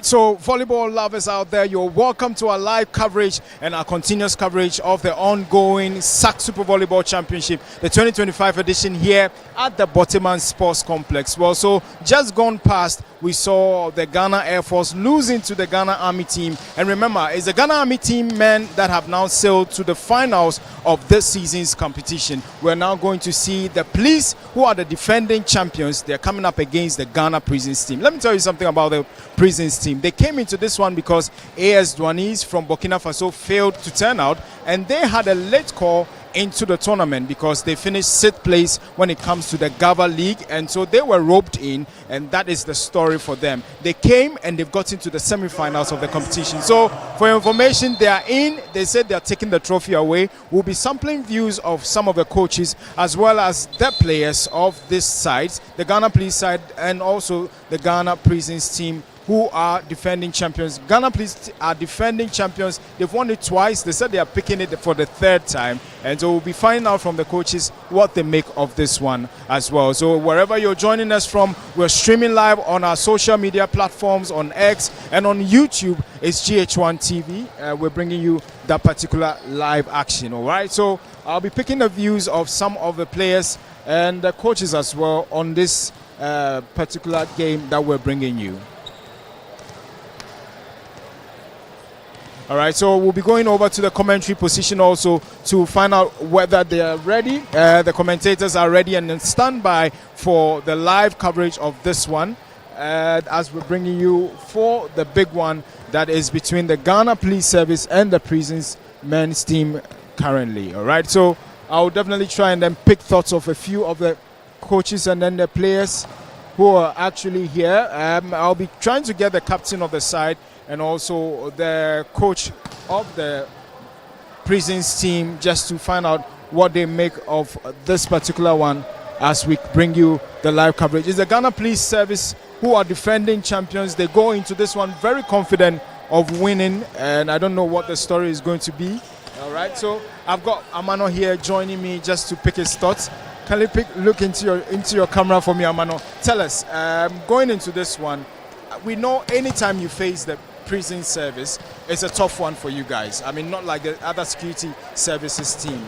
So, volleyball lovers out there, you're welcome to our live coverage and our continuous coverage of the ongoing SAC Super Volleyball Championship, the 2025 edition here at the Borteyman Sports Complex. Well, so just gone past, we saw the Ghana Air Force losing to the Ghana Army team. And remember, it's the Ghana Army team men that have now sailed to the finals of this season's competition. We're now going to see the police, who are the defending champions. They're coming up against the Ghana Prisons team. Let me tell you something about the Prisons team. They came into this one because AS Douanis from Burkina Faso failed to turn out, and they had a late call into the tournament because they finished 6th place when it comes to the GAVA League, and so they were roped in, and that is the story for them. They came and they've got into the semi-finals of the competition. So for your information, they are in. They said they are taking the trophy away. We'll be sampling views of some of the coaches as well as the players of this side, the Ghana Police side, and also the Ghana Prisons team, who are defending champions. Ghana Police are defending champions. They've won it twice. They said they are picking it for the 3rd time. And so we'll be finding out from the coaches what they make of this one as well. So wherever you're joining us from, we're streaming live on our social media platforms, on X and on YouTube. It's GHOne TV. We're bringing you that particular live action, all right? So I'll be picking the views of some of the players and the coaches as well on this particular game that we're bringing you. All right, so we'll be going over to the commentary position also to find out whether they are ready. The commentators are ready and in standby for the live coverage of this one, as we're bringing you for the big one that is between the Ghana Police Service and the Prisons men's team currently. All right, so I'll definitely try and then pick thoughts of a few of the coaches and then the players who are actually here. I'll be trying to get the captain of the side and also the coach of the Prisons team just to find out what they make of this particular one as we bring you the live coverage. It's the Ghana Police Service who are defending champions. They go into this one very confident of winning, and I don't know what the story is going to be. All right, so I've got Amano here joining me just to pick his thoughts. Can you look into your camera for me, Amano? Tell us, going into this one, we know anytime you face the prison service, it's a tough one for you guys. I mean, not like the other security services team.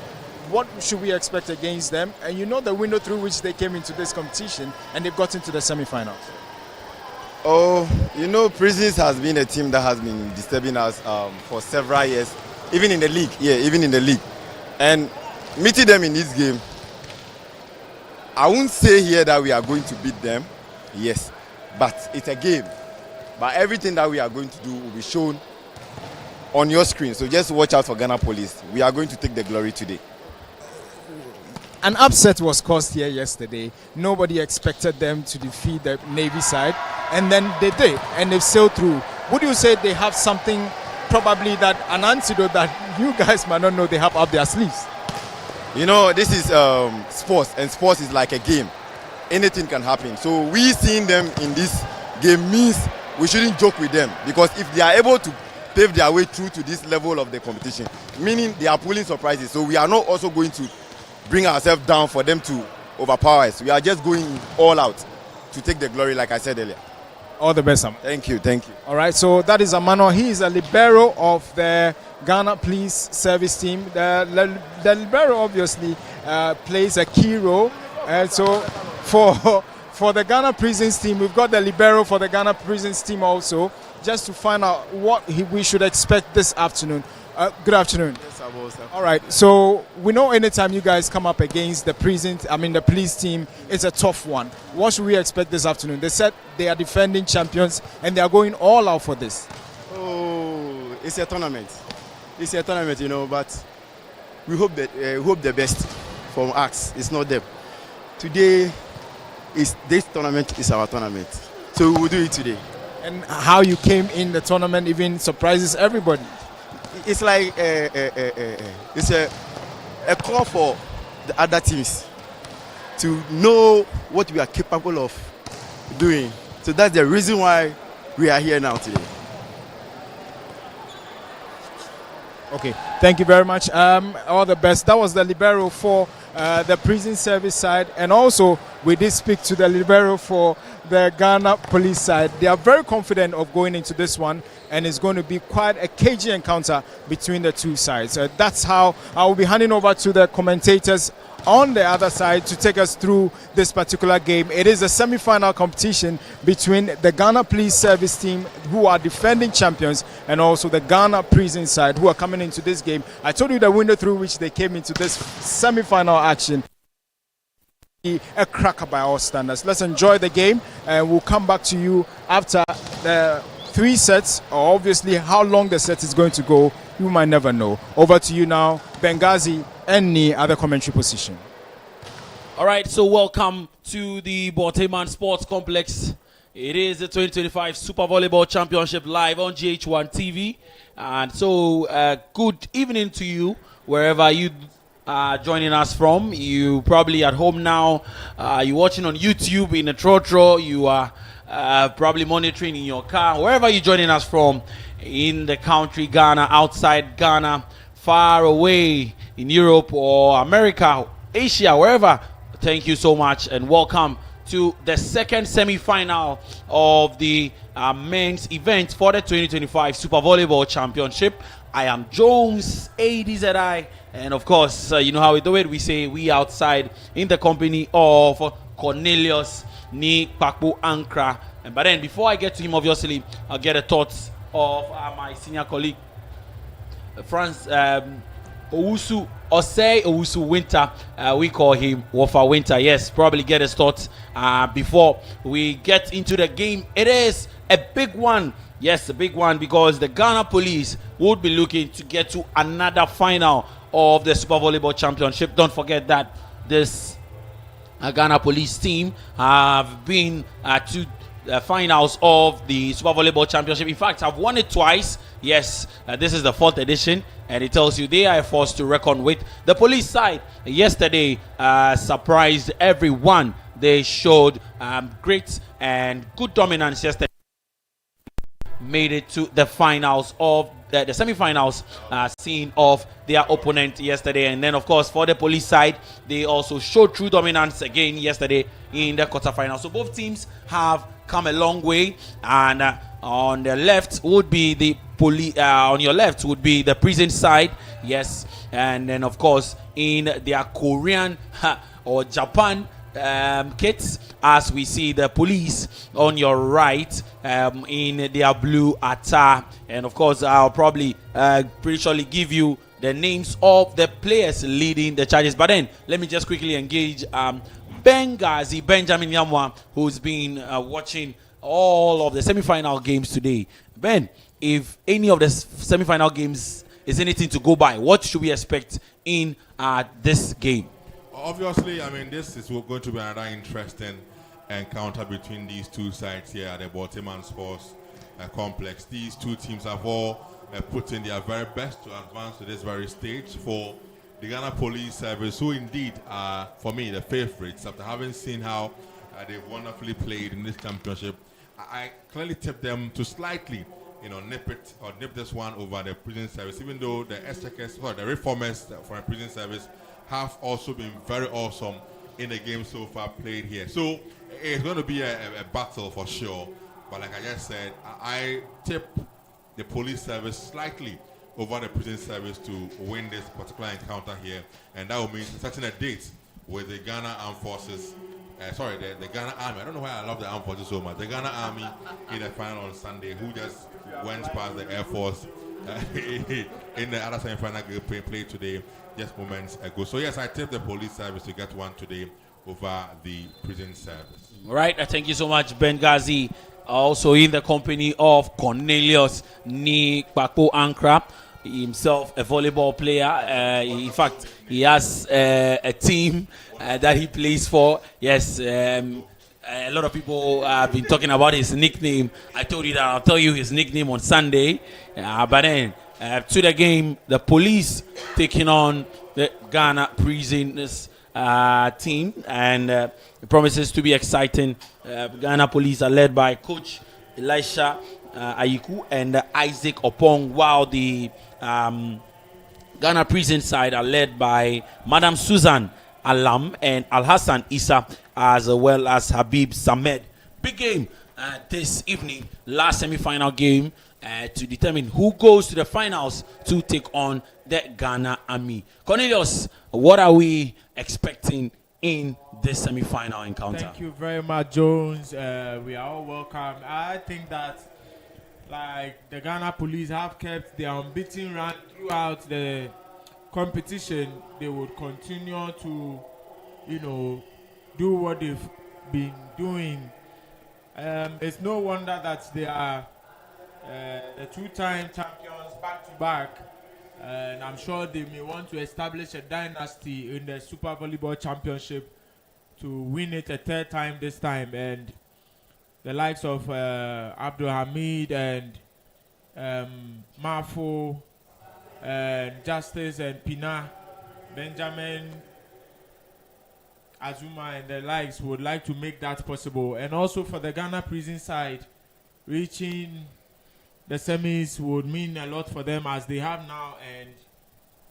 What should we expect against them? And you know the window through which they came into this competition, and they've got into the semi-finals. Oh, you know, Prisons has been a team that has been disturbing us for several years, even in the league. Yeah, even in the league. And meeting them in this game, I won't say here that we are going to beat them, yes, but it's a game. But everything that we are going to do will be shown on your screen. So just watch out for Ghana Police. We are going to take the glory today. An upset was caused here yesterday. Nobody expected them to defeat the Navy side, and then they did, and they've sailed through. Would you say they have something, probably that an antidote that you guys might not know they have up their sleeves? You know, this is sports, and sports is like a game. Anything can happen. So we seeing them in this game means we shouldn't joke with them, because if they are able to pave their way through to this level of the competition, meaning they are pulling surprises. So we are not also going to bring ourselves down for them to overpower us. We are just going all out to take the glory, like I said earlier. All the best, Amano. Thank you, thank you. All right, so that is Amano. He is a libero of the Ghana Police Service team. The libero obviously plays a key role, and so for the Ghana Prisons team, we've got the libero for the Ghana Prisons team also, just to find out what we should expect this afternoon. Good afternoon. Yes, I will, sir. All right, so we know anytime you guys come up against the the police team, it's a tough one. What should we expect this afternoon? They said they are defending champions and they are going all out for this. Oh, it's a tournament. It's a tournament, you know, but we hope the best from us. It's not them. Today, this tournament is our tournament, so we will do it today. And how you came in the tournament even surprises everybody. It's like it's a call for the other teams to know what we are capable of doing. So that's the reason why we are here now today. Okay, thank you very much. All the best. That was the libero for the prison service side, and also We did speak to the libero for the Ghana police side. They are very confident of going into this one, and it's going to be quite a cagey encounter between the two sides. That's how I will be handing over to the commentators on the other side to take us through this particular game. It is a semi-final competition between the Ghana Police Service team, who are defending champions, and also the Ghana Prison side, who are coming into this game. I told you the window through which they came into this semi-final action. A cracker by all standards. Let's enjoy the game, and we'll come back to you after the 3 sets, or obviously how long the set is going to go. You might never know. Over to you now, Benghazi, any other commentary position. All right, so welcome to the Borteyman Sports Complex. It is the 2025 Super Volleyball Championship live on GHOne TV. And so good evening to you, wherever you are joining us from. You probably at home now, you're watching on YouTube in a trotro, you are probably monitoring in your car, wherever you're joining us from in the country, Ghana, outside Ghana, far away in Europe or America, Asia, wherever. Thank you so much and welcome to the second semi-final of the men's event for the 2025 Super Volleyball Championship. I am Jones, ADZI, and of course, you know how we do it. We say we outside in the company of Cornelius Ni Pakpo Ankra. But then before I get to him, obviously, I'll get the thoughts of my senior colleague, Franz Owusu Osei Owusu Winter. We call him Wofa Winter. Yes, probably get his thoughts before we get into the game. It is a big one. Yes, a big one, because the Ghana Police would be looking to get to another final of the Super Volleyball Championship. Don't forget that this Ghana Police team have been to the finals of the Super Volleyball Championship. In fact, I've won it twice. Yes, this is the 4th edition, and it tells you they are a force to reckon with. The police side yesterday surprised everyone. They showed great and good dominance yesterday. Made it to the finals of the semi-finals scene of their opponent yesterday. And then of course for the police side, they also showed true dominance again yesterday in the quarterfinals. So both teams have come a long way, and on the left would be the on your left would be the prison side. Yes, and then of course in their Korean or Japan kits, as we see the police on your right in their blue attire. And of course I'll probably pretty surely give you the names of the players leading the charges, but then let me just quickly engage Benghazi Benjamin Yamwa, who's been watching all of the semi-final games today. Ben, if any of the semi-final games is anything to go by, what should we expect in this game? Obviously, I mean, this is going to be another interesting encounter between these two sides here at the Borteyman Sports Complex. These two teams have all put in their very best to advance to this very stage. For the Ghana Police Service, who indeed are, for me, the favorites, after having seen how they've wonderfully played in this championship, I clearly tip them to slightly, nip this one over the Prison Service, even though the SAC, the reformers for the Prison Service have also been very awesome in the game so far played here. So it's going to be a battle for sure. But like I just said, I tip the police service slightly over the prison service to win this particular encounter here. And that will mean setting a date with the Ghana Armed Forces, the Ghana Army. I don't know why I love the Armed Forces so much. The Ghana Army in the final on Sunday, who just went past the Air Force in the other semi-final game played today, just moments ago. So yes, I tip the police service to get one today over the prison service. All right, thank you so much, Benghazi. Also in the company of Cornelius Ni Pakpo Ankra, himself a volleyball player. In fact, he has a team that he plays for. Yes, a lot of people have been talking about his nickname. I told you that I'll tell you his nickname on Sunday. But then to the game, the police taking on the Ghana prisoners team, and it promises to be exciting. Ghana Police are led by Coach Elisha Ayiku and Isaac Opong, while the Ghana prison side are led by Madam Susan Alam and Al Hassan Isa, as well as Habib Samed. Big game this evening, last semi-final game to determine who goes to the finals to take on the Ghana Army. Cornelius, what are we expecting in this semi-final encounter? Thank you very much, Jones. We are all welcome. I think that, like, the Ghana police have kept their unbeaten run throughout the competition. They would continue to, do what they've been doing. It's no wonder that they are the two-time champions back-to-back. And I'm sure they may want to establish a dynasty in the Super Volleyball Championship to win it a third time this time. And the likes of Abdul Hamid and Mafo and Justice and Pina, Benjamin, Azuma and the likes would like to make that possible. And also for the Ghana prison side, reaching the semis would mean a lot for them as they have now. And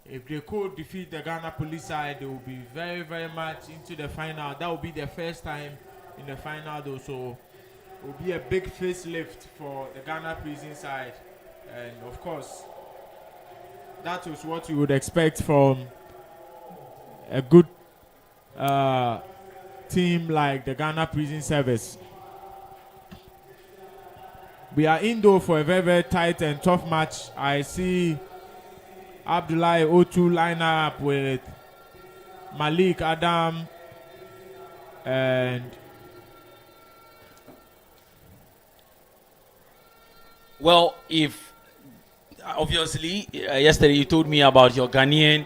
if they could defeat the Ghana police side, they will be very, very much into the final. That will be their first time in the final though. So it will be a big facelift for the Ghana prison side. And of course, that is what you would expect from a good team like the Ghana Prison Service. We are in though for a very, very tight and tough match. I see Abdullahi Otu line up with Malik Adam and well, if obviously yesterday you told me about your Ghanaian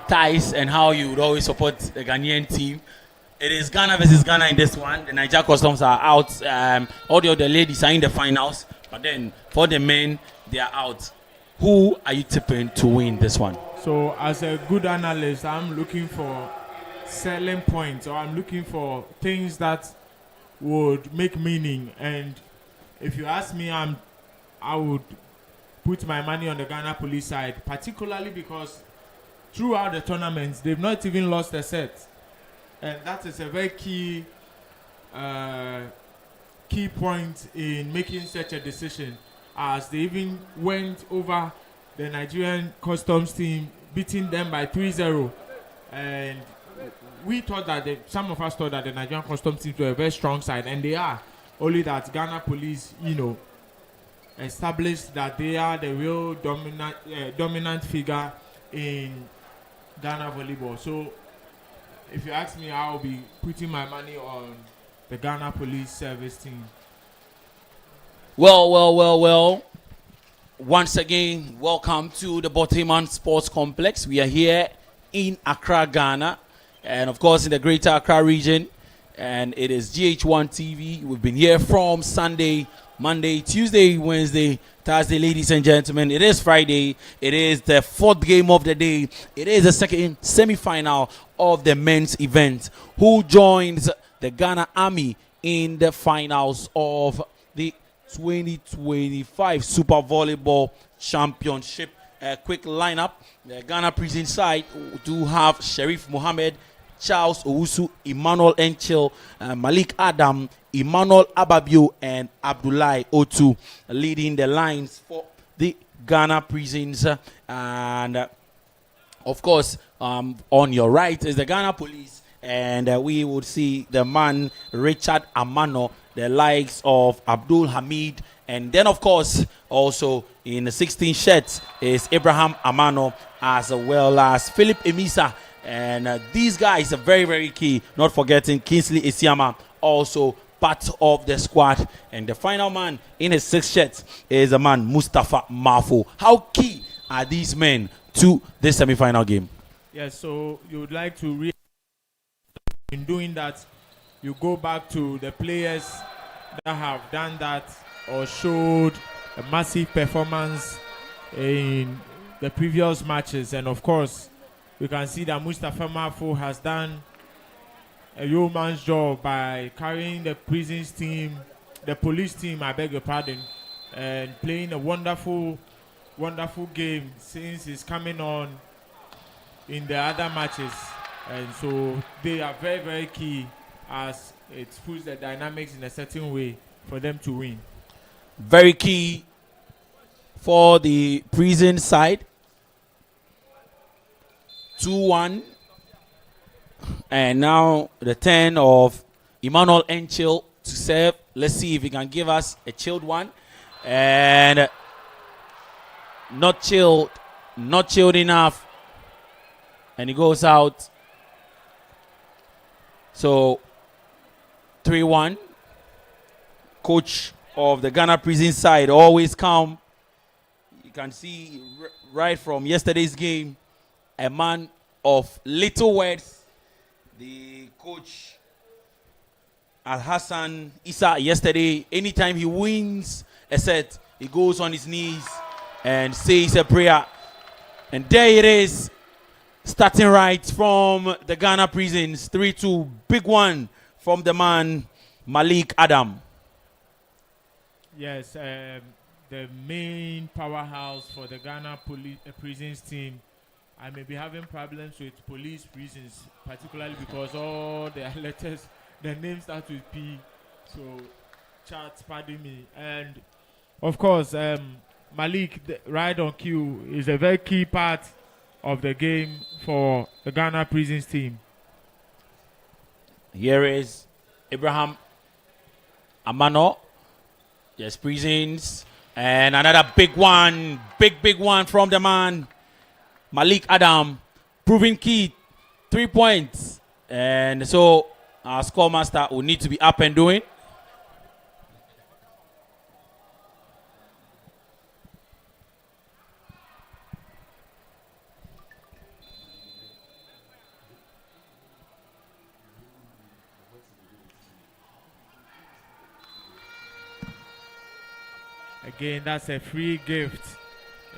ties and how you would always support the Ghanaian team. It is Ghana versus Ghana in this one. The Niger Customs are out. All the other ladies are in the finals, but then for the men, they are out. Who are you tipping to win this one? So as a good analyst, I'm looking for selling points, or I'm looking for things that would make meaning. And if you ask me, I would put my money on the Ghana police side, particularly because throughout the tournaments, they've not even lost a set. And that is a very key point in making such a decision, as they even went over the Nigerian Customs team, beating them by 3-0. And we thought that, some of us thought that the Nigerian Customs team were a very strong side, and they are. Only that Ghana police, established that they are the real dominant figure in Ghana volleyball. So if you ask me, I'll be putting my money on the Ghana Police Service team. Well. Once again, welcome to the Borteyman Sports Complex. We are here in Accra, Ghana, and of course in the Greater Accra region. And it is GHOne TV. We've been here from Sunday, Monday, Tuesday, Wednesday, Thursday, ladies and gentlemen. It is Friday. It is the fourth game of the day. It is the second semi-final of the men's event. Who joins the Ghana Army in the finals of the 2025 Super Volleyball Championship? A quick lineup. The Ghana prison side do have Sharif Mohammed, Charles Owusu, Emmanuel Enchil, Malik Adam, Emmanuel Ababio, and Abdullahi Otu leading the lines for the Ghana prisons. And of course, on your right is the Ghana police, and we would see the man Richard Amano, the likes of Abdul Hamid, and then of course also in the 16 shirts is Abraham Amano, as well as Philip Emisa. And these guys are very, very key. Not forgetting Kingsley Isiama, also part of the squad. And the final man in his 6 shirts is the man Mustafa Mafo. How key are these men to this semi-final game? Yes, so you would like to in doing that, you go back to the players that have done that or showed a massive performance in the previous matches. And of course, we can see that Mustafa Mafo has done a yeoman's job by carrying the prisons team, the police team, I beg your pardon, and playing a wonderful game since he's coming on. in the other matches, and so they are very, very key as it puts the dynamics in a certain way for them to win. Very key for the prison side. 2-1. And now the turn of Emmanuel Enchil to serve. Let's see if he can give us a chilled one. And not chilled enough. And he goes out. So 3-1. Coach of the Ghana prison side always calm. You can see right from yesterday's game, a man of little words. The coach Al Hassan Issa yesterday, anytime he wins a set, he goes on his knees and says a prayer. And there it is, starting right from the Ghana prisons. 3-2, big one from the man Malik Adam. Yes, the main powerhouse for the Ghana prisons team. I may be having problems with police prisons, particularly because all the letters, the names start with P. So, chat, pardon me. And of course, Malik, right on cue, is a very key part of the game for the Ghana prisons team. Here is Abraham Amano. Yes, prisons. And another big one. Big one from the man Malik Adam. Proving key. 3 points. And so our score master will need to be up and doing. Again, that's a free gift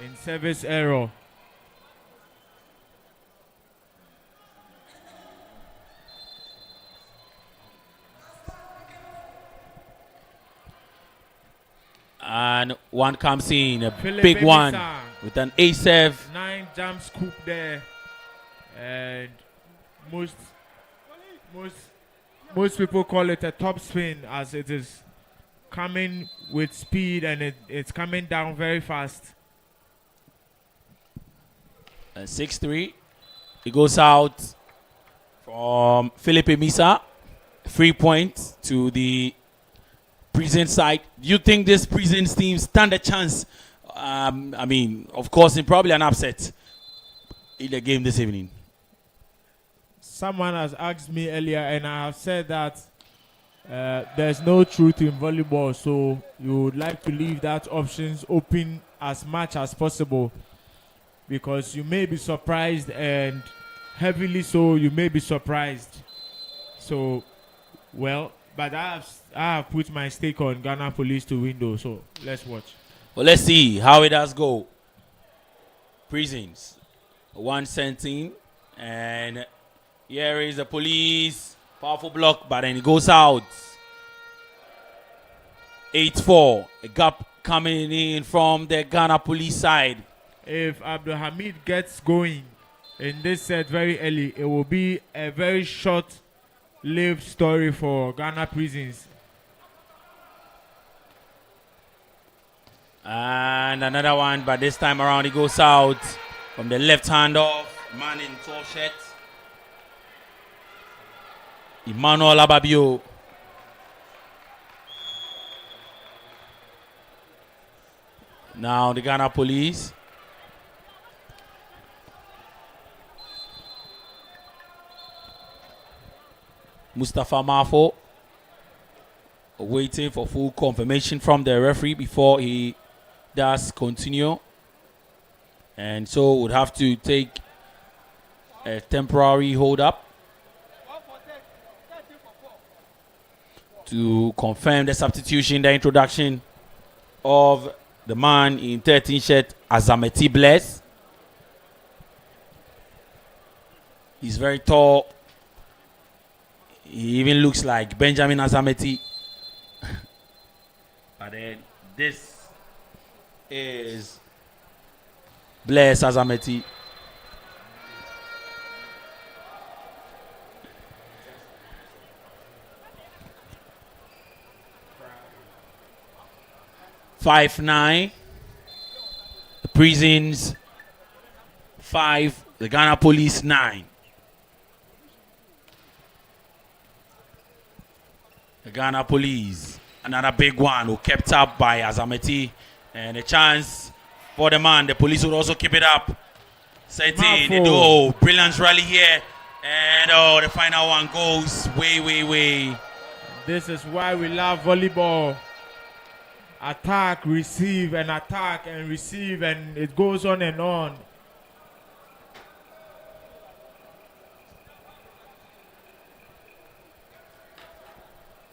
in service error. And one comes in, a Philip big one Emisa. with an ace serve. 9 jump scoop there, and most people call it a top spin, as it is coming with speed and it's coming down very fast. And 6-3. It goes out from Philip Emisa. 3 points to the prison side. Do you think this prison team stand a chance? I mean, of course, in probably an upset in the game this evening. Someone has asked me earlier, and I have said that there's no truth in volleyball, so you would like to leave that options open as much as possible, because you may be surprised, and heavily so you may be surprised. So, well, but I have put my stake on Ghana Police to win though, so let's watch. Well, let's see how it does go. Prisons 117, and here is the police. Powerful block, but then it goes out. 8-4. A gap coming in from the Ghana police side. If Abdul Hamid gets going in this set very early, it will be a very short-lived story for Ghana prisons. And another one, but this time around it goes out from the left hand off. Man in tall shirt. Emmanuel Ababio. Now the Ghana police. Mustafa Mafo waiting for full confirmation from the referee before he does continue. And so would have to take a temporary hold up to confirm the substitution, the introduction of the man in 13 shirt, Azameti Bless. He's very tall. He even looks like Benjamin Azameti. But then this is Bless Azameti. 5-9. The Prisons 5. The Ghana Police 9. The Ghana Police, another big one who kept up by Azameti. And a chance for the man. The police would also keep it up. Setting the door. Brilliant rally here. And the final one goes way. This is why we love volleyball. Attack, receive, and attack, and receive, and it goes on and on.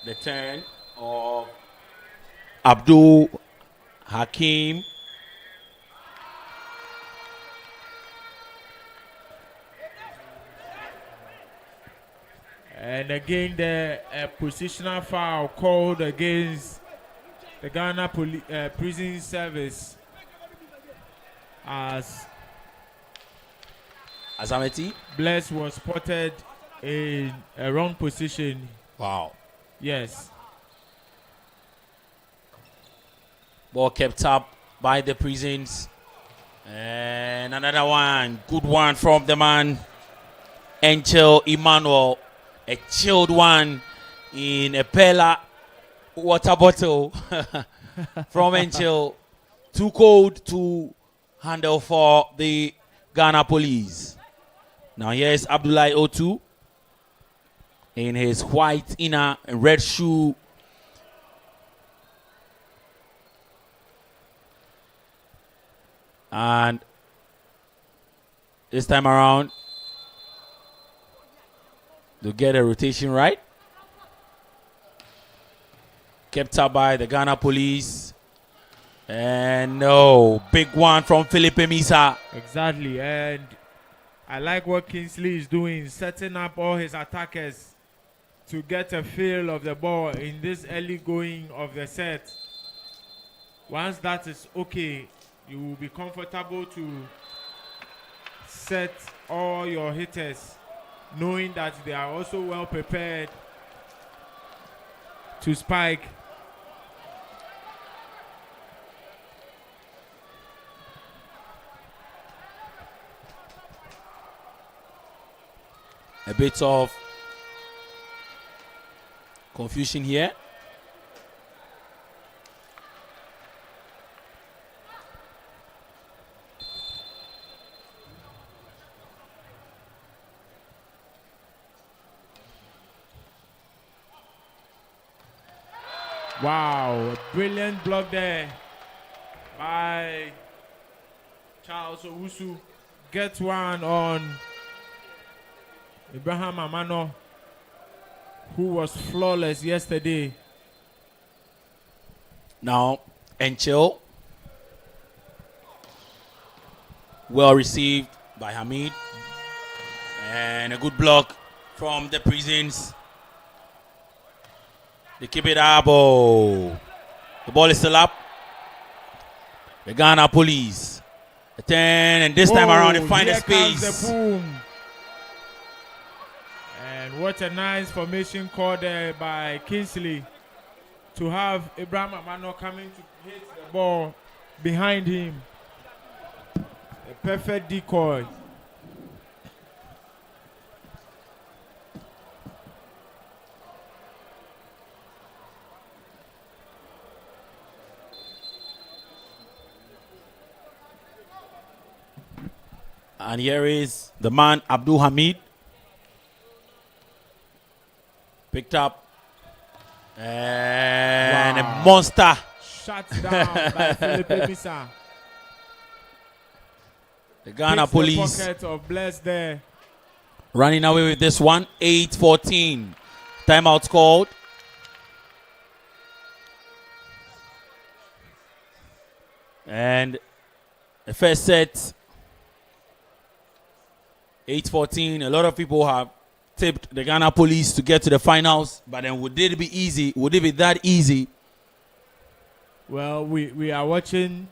The turn of Abdul Hakim. And again, the positional foul called against the Ghana Prison Service as Azameti. Bless was spotted in a wrong position. Wow. Yes. Ball kept up by the Prisons. And another one. Good one from the man, Angel Emmanuel. A chilled one in a Pella water bottle from Angel. Too cold to handle for the Ghana Police. Now here's Abdullahi Otu in his white inner and red shoe. And this time around, to get a rotation right. Kept up by the Ghana Police. And no, big one from Philippe Misa. Exactly, and I like what Kingsley is doing, setting up all his attackers to get a feel of the ball in this early going of the set. Once that is okay, you will be comfortable to set all your hitters, knowing that they are also well prepared to spike. A bit of confusion here. Wow, a brilliant block there by Charles Owusu. Gets one on Ibrahim Amano, who was flawless yesterday. Now, Enchil. Well received by Hamid. And a good block from the Prisons. They keep it up. Oh. The ball is still up. The Ghana Police. The 10, and this time around they find a space. Comes the boom. And what a nice formation call there by Kingsley to have Ibrahim Amano coming to hit the ball behind him. A perfect decoy. And here is the man, Abdul Hamid. Picked up. And Wow. a monster. Shut down by Philippe Misa. The Ghana Picks Police the pocket of Bless there. running away with this one. 8-14. Timeout called. And the first set, 8-14. A lot of people have tipped the Ghana Police to get to the finals, but then would it be easy? Would it be that easy? Well, we are watching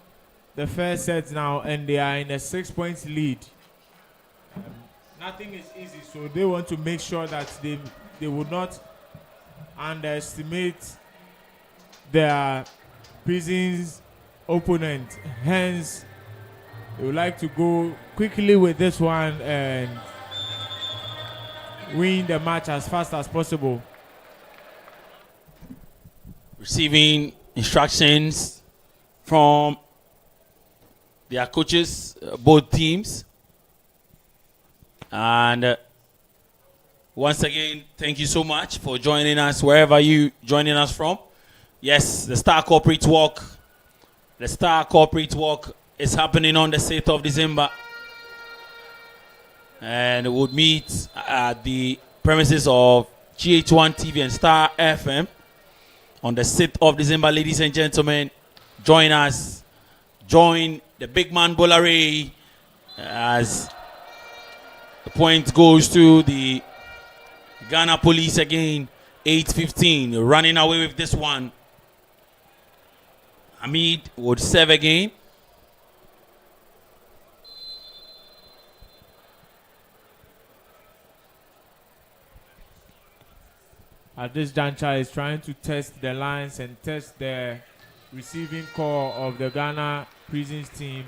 the first set now, and they are in a 6-point lead. Nothing is easy, so they want to make sure that they would not underestimate their Prisons opponent. Hence, they would like to go quickly with this one and win the match as fast as possible. Receiving instructions from their coaches, both teams. And once again, thank you so much for joining us wherever you joining us from. Yes, the Star Corporate Walk. The Star Corporate Walk is happening on the 6th of December. And we'll meet at the premises of GHOne TV and Star FM on the 6th of December. Ladies and gentlemen, join us. Join the big man Bolare as the point goes to the Ghana Police again. 8-15, running away with this one. Hamid would serve again. At this juncture, is trying to test the lines and test the receiving core of the Ghana Prisons team.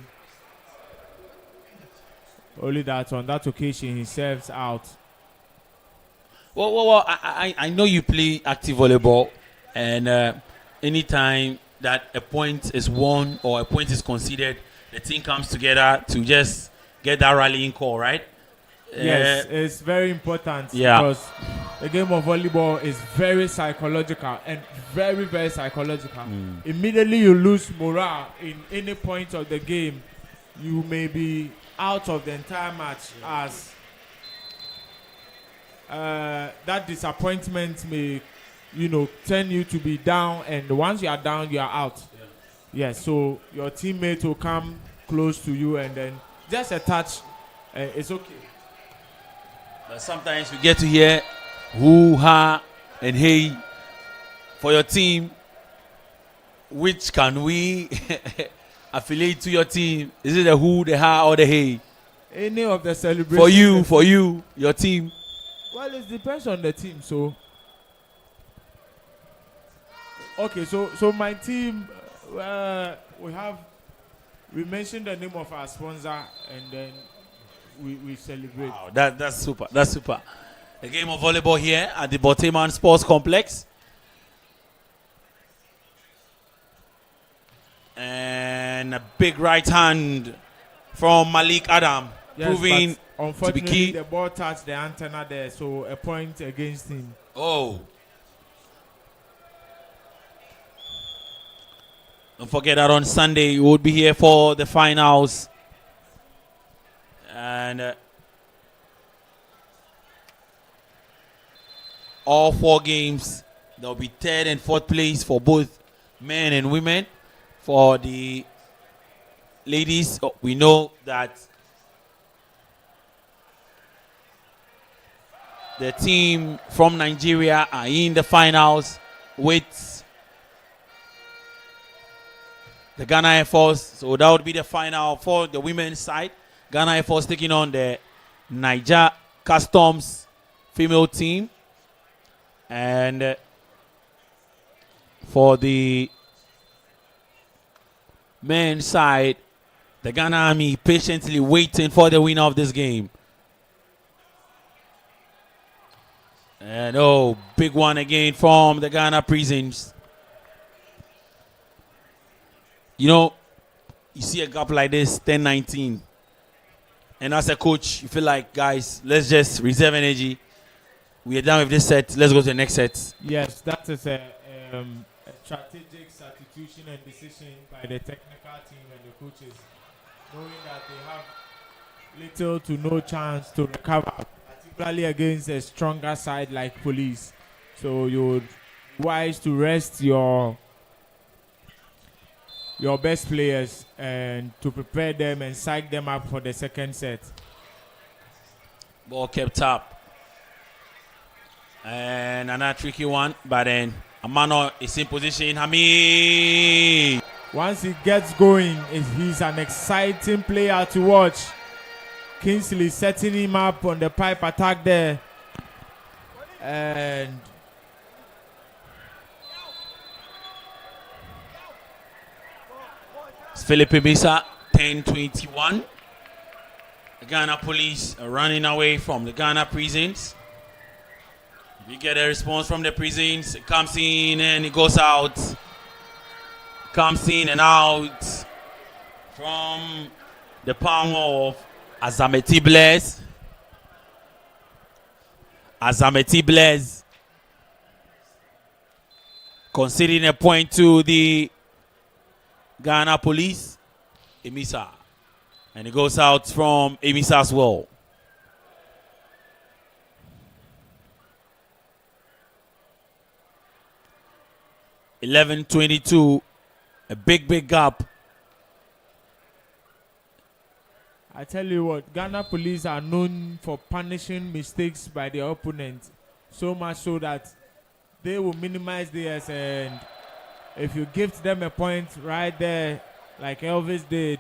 Only that on that occasion he serves out. Well, I know you play active volleyball, and anytime that a point is won or a point is conceded, the team comes together to just get that rallying call, right? Yes, it's very important because the game of volleyball is very psychological and very, very psychological. Immediately you lose morale in any point of the game, you may be out of the entire match as that disappointment may, turn you to be down, and once you are down, you are out. Yes, so your teammate will come close to you and then just a touch, it's okay. But sometimes you get to hear who, ha, and hey for your team. Which can we affiliate to your team? Is it the who, the ha, or the hey? Any of the celebrations. For you, your team. Well, it depends on the team. So, okay, so my team, we mentioned the name of our sponsor and then we celebrate. Wow, that's super. That's super. The game of volleyball here at the Borteyman Sports Complex. And a big right hand from Malik Adam, proving to be key. The ball touched the antenna there, so a point against him. Oh. Don't forget that on Sunday you will be here for the finals. And all 4 games, there will be 3rd and 4th place for both men and women. For the ladies, we know that the team from Nigeria are in the finals with the Ghana Air Force. So that would be the final for the women's side. Ghana Air Force taking on the Niger Customs female team. And for the men's side, the Ghana Army patiently waiting for the winner of this game. And big one again from the Ghana Prisons. You see a gap like this, 10-19. And as a coach, you feel like, guys, let's just reserve energy. We are done with this set. Let's go to the next set. Yes, that is a strategic substitution and decision by the technical team and the coaches, knowing that they have little to no chance to recover, particularly against a stronger side like Police. So you're wise to rest your best players and to prepare them and psych them up for the second set. Ball kept up. And another tricky one, but then Amano is in position. Hamid. Once he gets going, he's an exciting player to watch. Kingsley setting him up on the pipe attack there. And Philippe Bisa, 10-21. The Ghana police are running away from the Ghana prisons. We get a response from the prisons. It comes in and it goes out. Comes in and out from the palm of Azameti Blaise. Azameti Blaise conceding a point to the Ghana police. Emisa. And it goes out from Emisa as well. (11:22), a big gap. I tell you what, Ghana police are known for punishing mistakes by their opponent, so much so that they will minimize theirs, and if you give them a point right there, like Elvis did,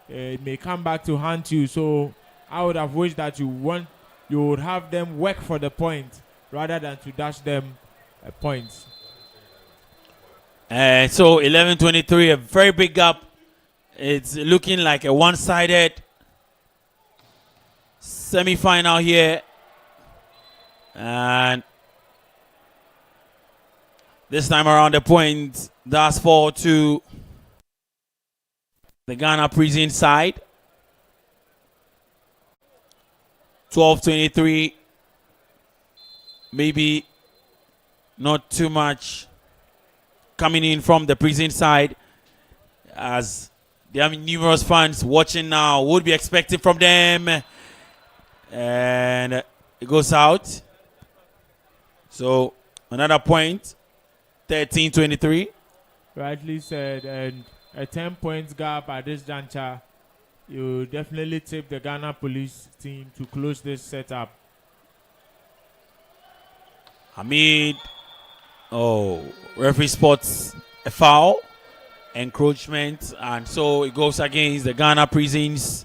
it may come back to haunt you. So I would have wished that you would have them work for the point rather than to dash them a point. So 11:23, a very big gap. It's looking like a one-sided semi-final here, and this time around the point does fall to the Ghana prison side. 12:23, maybe not too much coming in from the prison side, as there are numerous fans watching now. Would be expecting from them, and it goes out. So another point, 13:23. Rightly said, and a 10 points gap at this juncture. You definitely tip the Ghana police team to close this setup. Hamid, referee spots a foul, encroachment, and so it goes against the Ghana prisons.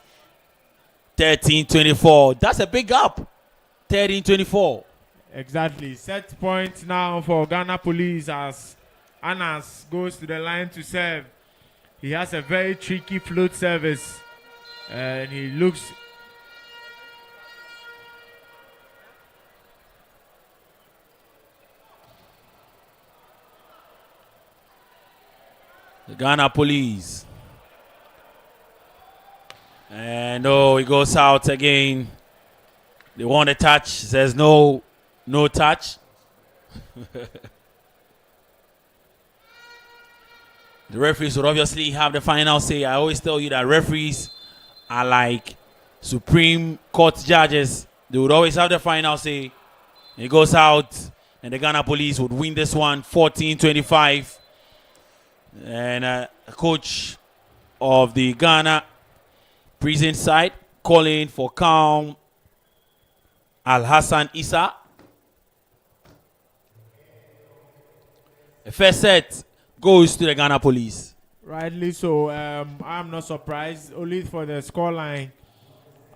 13:24. That's a big gap. 13:24. Exactly. Set point now for Ghana police as Anas goes to the line to serve. He has a very tricky float service, and he looks. The Ghana police. And he goes out again. They want a touch. Says no touch. The referees would obviously have the final say. I always tell you that referees are like Supreme Court judges. They would always have the final say. It goes out, and the Ghana police would win this one 14-25. And a coach of the Ghana prison side calling for calm, Al Hassan Issa. The first set goes to the Ghana police. Rightly so. I'm not surprised. Only for the scoreline,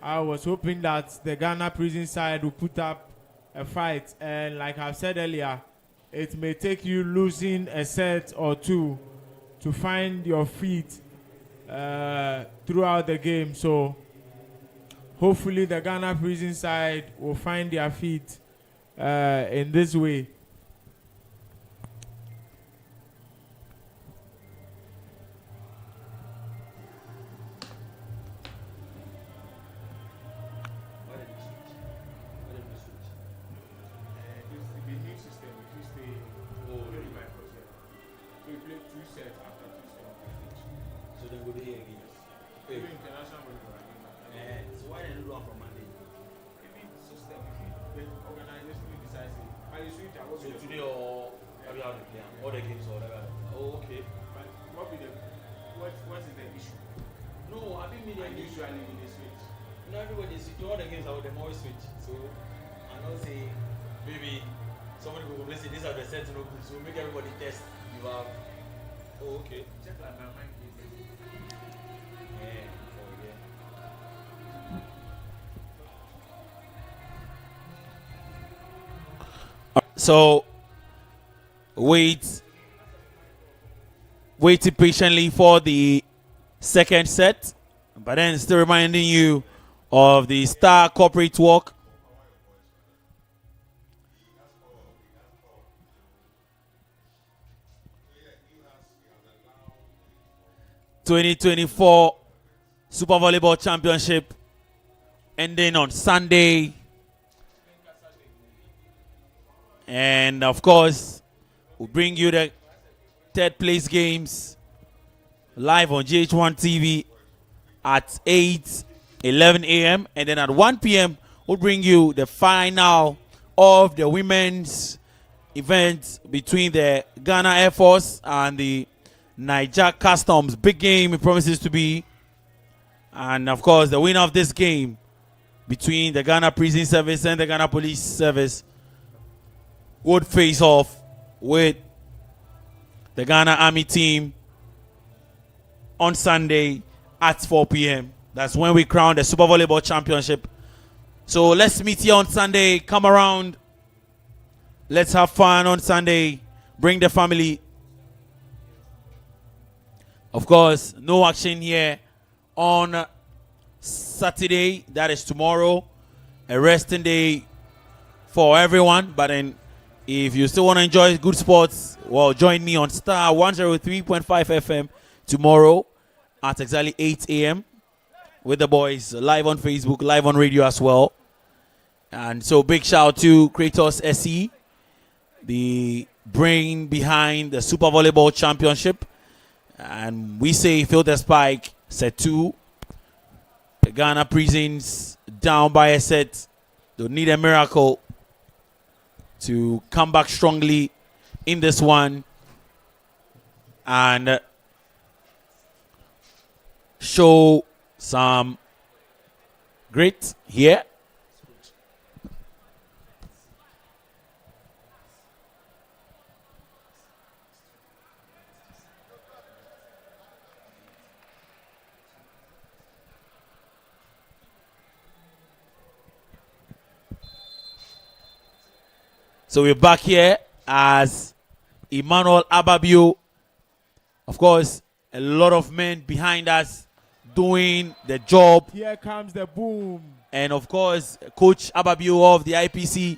I was hoping that the Ghana prison side would put up a fight. And like I've said earlier, it may take you losing a set or two to find your feet throughout the game. So hopefully the Ghana prison side will find their feet in this way. So waiting patiently for the second set. But then still reminding you of the Star Corporate Walk. (2024) Super Volleyball Championship ending on Sunday. And of course, we'll bring you the third place games live on GHOne TV at 11 a.m. And then at 1 p.m., we'll bring you the final of the women's event between the Ghana Air Force and the Niger Customs. Big game it promises to be. And of course, the winner of this game between the Ghana Prison Service and the Ghana Police Service would face off with the Ghana Army team on Sunday at 4 p.m. That's when we crown the Super Volleyball Championship. So let's meet here on Sunday. Come around. Let's have fun on Sunday. Bring the family. Of course, no action here on Saturday. That is tomorrow. A resting day for everyone. But then if you still want to enjoy good sports, well, join me on Star 103.5 FM tomorrow at exactly 8 a.m. with the boys live on Facebook, live on radio as well. And so big shout out to Kratos SE, the brain behind the Super Volleyball Championship. And we say fill the spike, set 2. The Ghana Prisons down by a set. They'll need a miracle to come back strongly in this one and show some grit here. So we're back here as Emmanuel Ababio. Of course, a lot of men behind us doing the job. Here comes the boom. And of course, Coach Ababio of the IPC.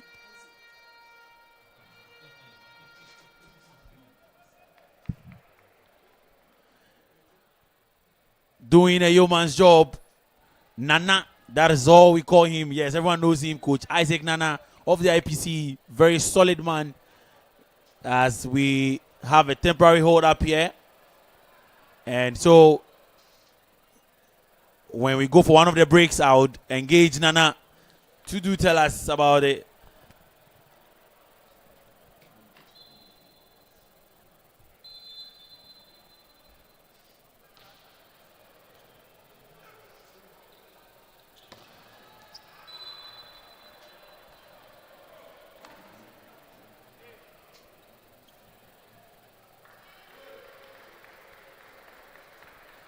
Doing a yeoman's job. Nana, that is all we call him. Yes, everyone knows him, Coach Isaac Nana of the IPC. Very solid man. As we have a temporary hold up here. And so when we go for one of the breaks, I would engage Nana to do tell us about it.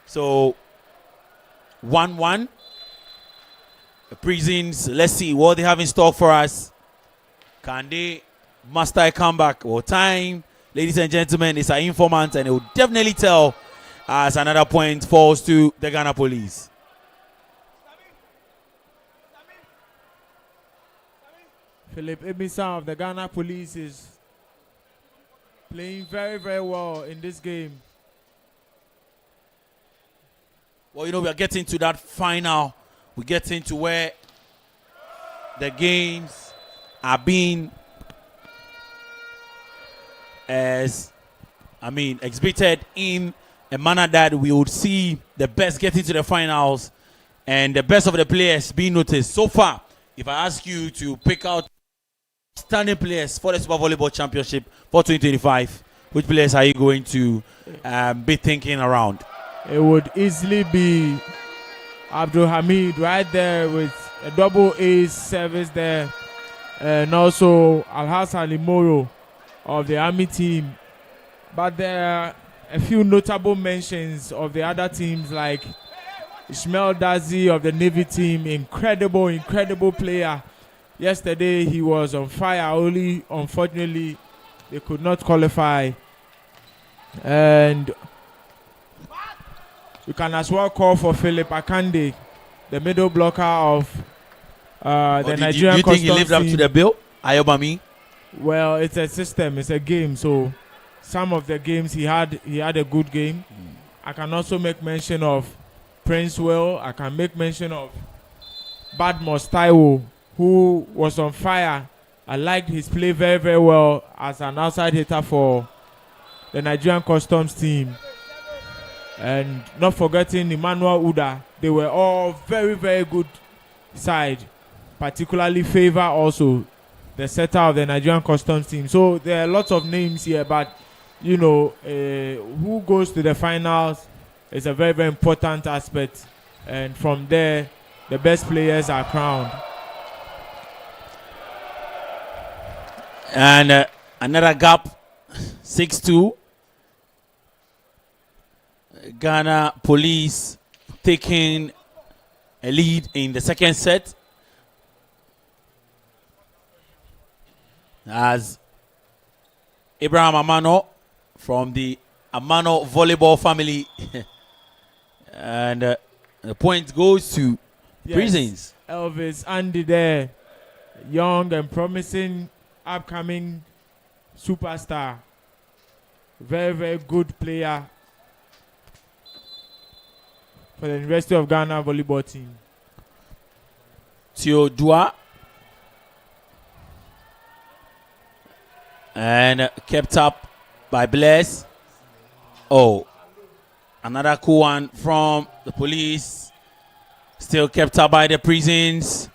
So 1-1. The Prisons, let's see what they have in stock for us. Can they master a comeback? Well, time, ladies and gentlemen, it's an informant, and it will definitely tell as another point falls to the Ghana Police. Philip Ebisa of the Ghana Police is playing very, very well in this game. Well, you know, we are getting to that final. We're getting to where the games are being exhibited in a manner that we would see the best getting to the finals and the best of the players being noticed. So far, if I ask you to pick out standing players for the Super Volleyball Championship for 2025, which players are you going to be thinking around? It would easily be Abdul Hamid right there with a double ace service there. And also Al-Hassan Limoro of the Army team. But there are a few notable mentions of the other teams like Ishmael Dazi of the Navy team. Incredible player. Yesterday he was on fire, only unfortunately they could not qualify. And You can as well call for Philip Akande, the middle blocker of the Nigerian you think he Customs lived up to team. the bill? Ayobami? Well, it's a system, it's a game. So some of the games he had a good game. I can also make mention of Prince Will. I can make mention of Badmos Taiwo, who was on fire. I liked his play very, very well as an outside hitter for the Nigerian Customs team. And not forgetting Emmanuel Uda. They were all very, very good side. Particularly Favor also, the setter of the Nigerian Customs team. So there are lots of names here, but you know, who goes to the finals is a very, very important aspect. And from there, the best players are crowned. And another gap, 6-2. Ghana Police taking a lead in the second set. As Abraham Amano from the Amano Volleyball family. And the point goes to Prisons. Elvis, Andy there. Young and promising upcoming superstar. Very, very good player for the University of Ghana volleyball team. Teodua. And kept up by Bless. Oh, another cool one from the Police. Still kept up by the Prisons.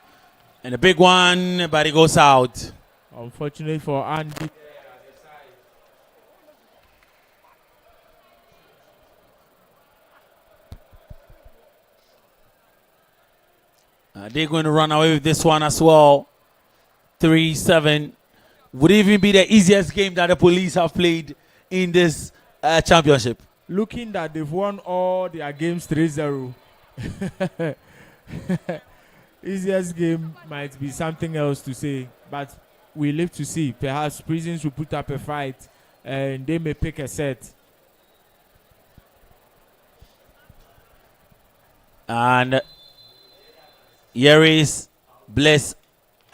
And a big one, but it goes out. Unfortunately for Andy. They're going to run away with this one as well. 3-7. Would even be the easiest game that the Police have played in this championship. Looking that they've won all their games 3-0. Easiest game might be something else to say, but we live to see. Perhaps Prisons will put up a fight and they may pick a set. And here is Bless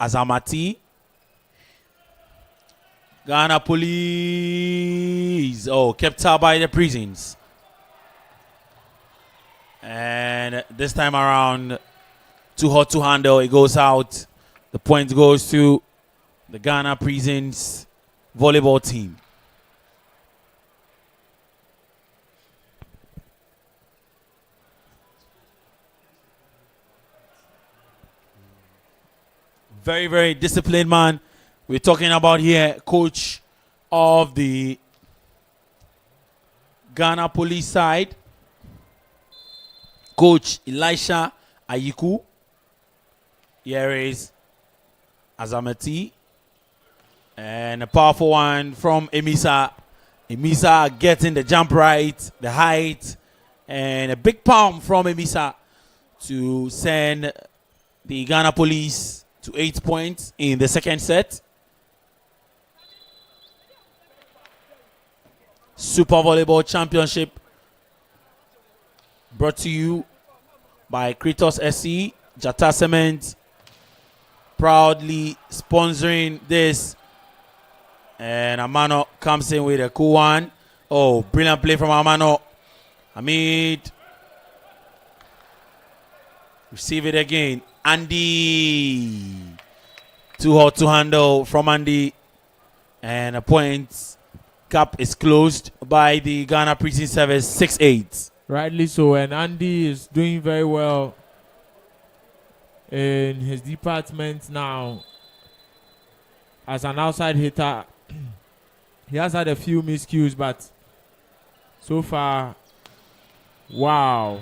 Azamati. Ghana Police. Oh, kept up by the Prisons. And this time around, too hot to handle. It goes out. The point goes to the Ghana Prisons volleyball team. Very, very disciplined man. We're talking about here, coach of the Ghana Police side, Coach Elisha Ayiku. Here is Azamati. And a powerful one from Emisa. Emisa getting the jump right, the height, and a big palm from Emisa to send the Ghana Police to 8 points in the second set. Super Volleyball Championship brought to you by Kratos SC, Jata Cement, proudly sponsoring this. And Amano comes in with a cool one. Oh, brilliant play from Amano. Hamid. Receive it again. Andy. Too hot to handle from Andy. And a point. Gap is closed by the Ghana Prison Service 6-8. Rightly so, and Andy is doing very well in his department now as an outside hitter. He has had a few miscues, but so far, wow.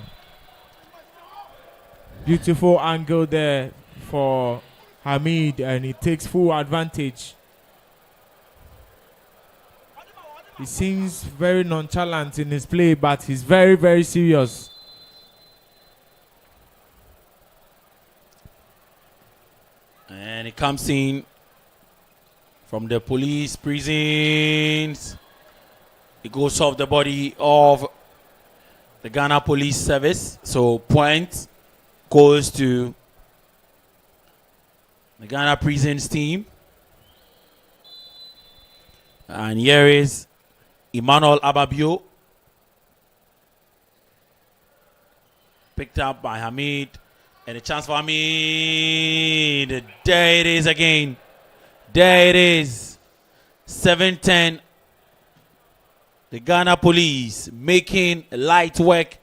Beautiful angle there for Hamid, and he takes full advantage. He seems very nonchalant in his play, but he's very, very serious. And it comes in from the Police Prisons. It goes off the body of the Ghana Police Service. So point goes to the Ghana Prisons team. And here is Emmanuel Ababio. Picked up by Hamid. And a chance for Hamid. There it is again. There it is. 7-10. The Ghana Police making light work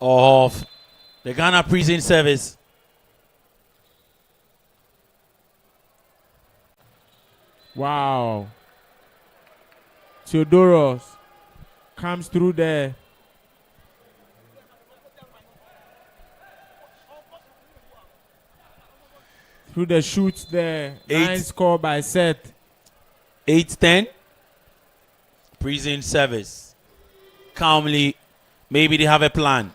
of the Ghana Prison Service. Wow. Theodoros comes through there. Through the shoots there. Nice score by Seth. 8-10. Prison Service. Calmly. Maybe they have a plan.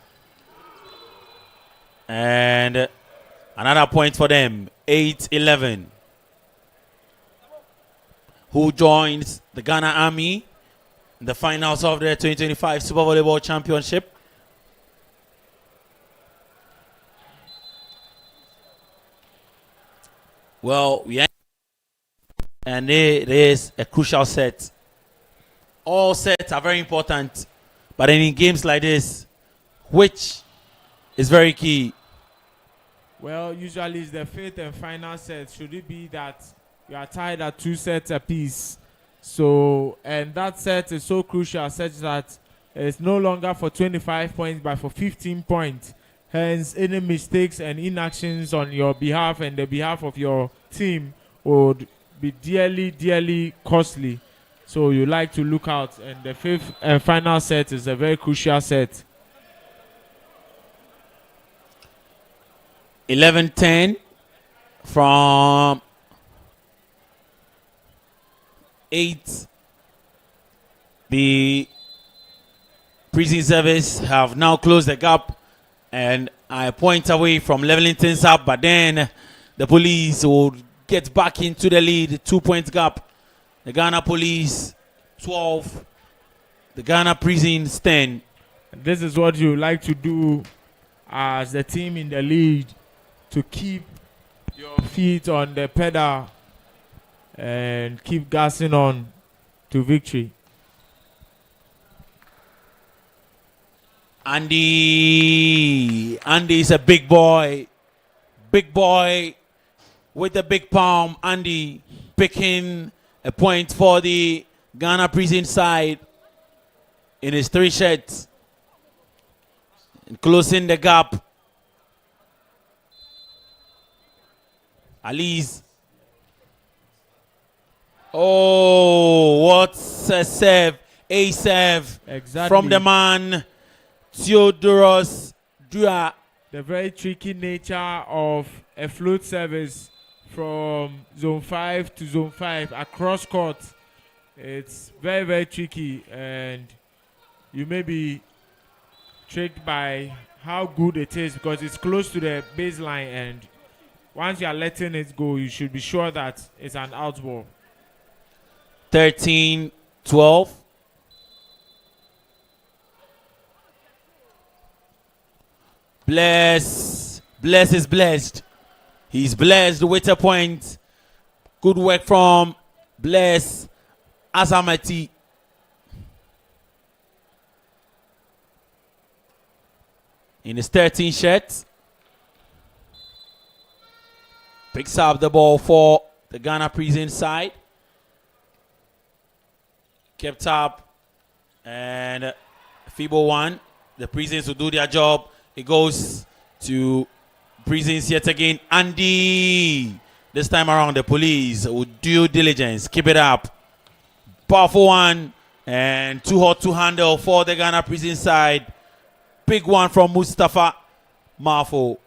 And another point for them. 8-11. Who joins the Ghana Army in the finals of the 2025 Super Volleyball Championship? Well, and it is a crucial set. All sets are very important, but in games like this, which is very key? Well, usually it's the fifth and final set. Should it be that you are tied at 2 sets apiece? So, and that set is so crucial such that it's no longer for 25 points, but for 15 points. Hence, any mistakes and inactions on your behalf and the behalf of your team would be dearly, dearly costly. So you like to look out. And the fifth and final set is a very crucial set. 11-10 from 8. The Prison Service have now closed the gap and a point away from leveling things up, but then the police will get back into the lead. 2 points gap. The Ghana Police 12, the Ghana Prisons 10. This is what you like to do as the team in the lead, to keep your feet on the pedal and keep gassing on to victory. Andy is a big boy with the big palm. Andy picking a point for the Ghana Prison side in his 3 shots and closing the gap. Ali's. Oh, what a save. A save from the man Theodoros Dua. The very tricky nature of a float service from zone 5 to zone 5 across court. It's very, very tricky, and you may be tricked by how good it is because it's close to the baseline, and once you are letting it go, you should be sure that it's an out ball. 13-12. Bless is blessed. He's blessed with a point. Good work from Bless Azamati. In his 13 shots. Picks up the ball for the Ghana Prison side. Kept up. And feeble one. The Prisons will do their job. It goes to Prisons yet again. Andy. This time around, the police with due diligence. Keep it up. Powerful one. And too hot to handle for the Ghana Prison side. Big one from Mustafa Mafo.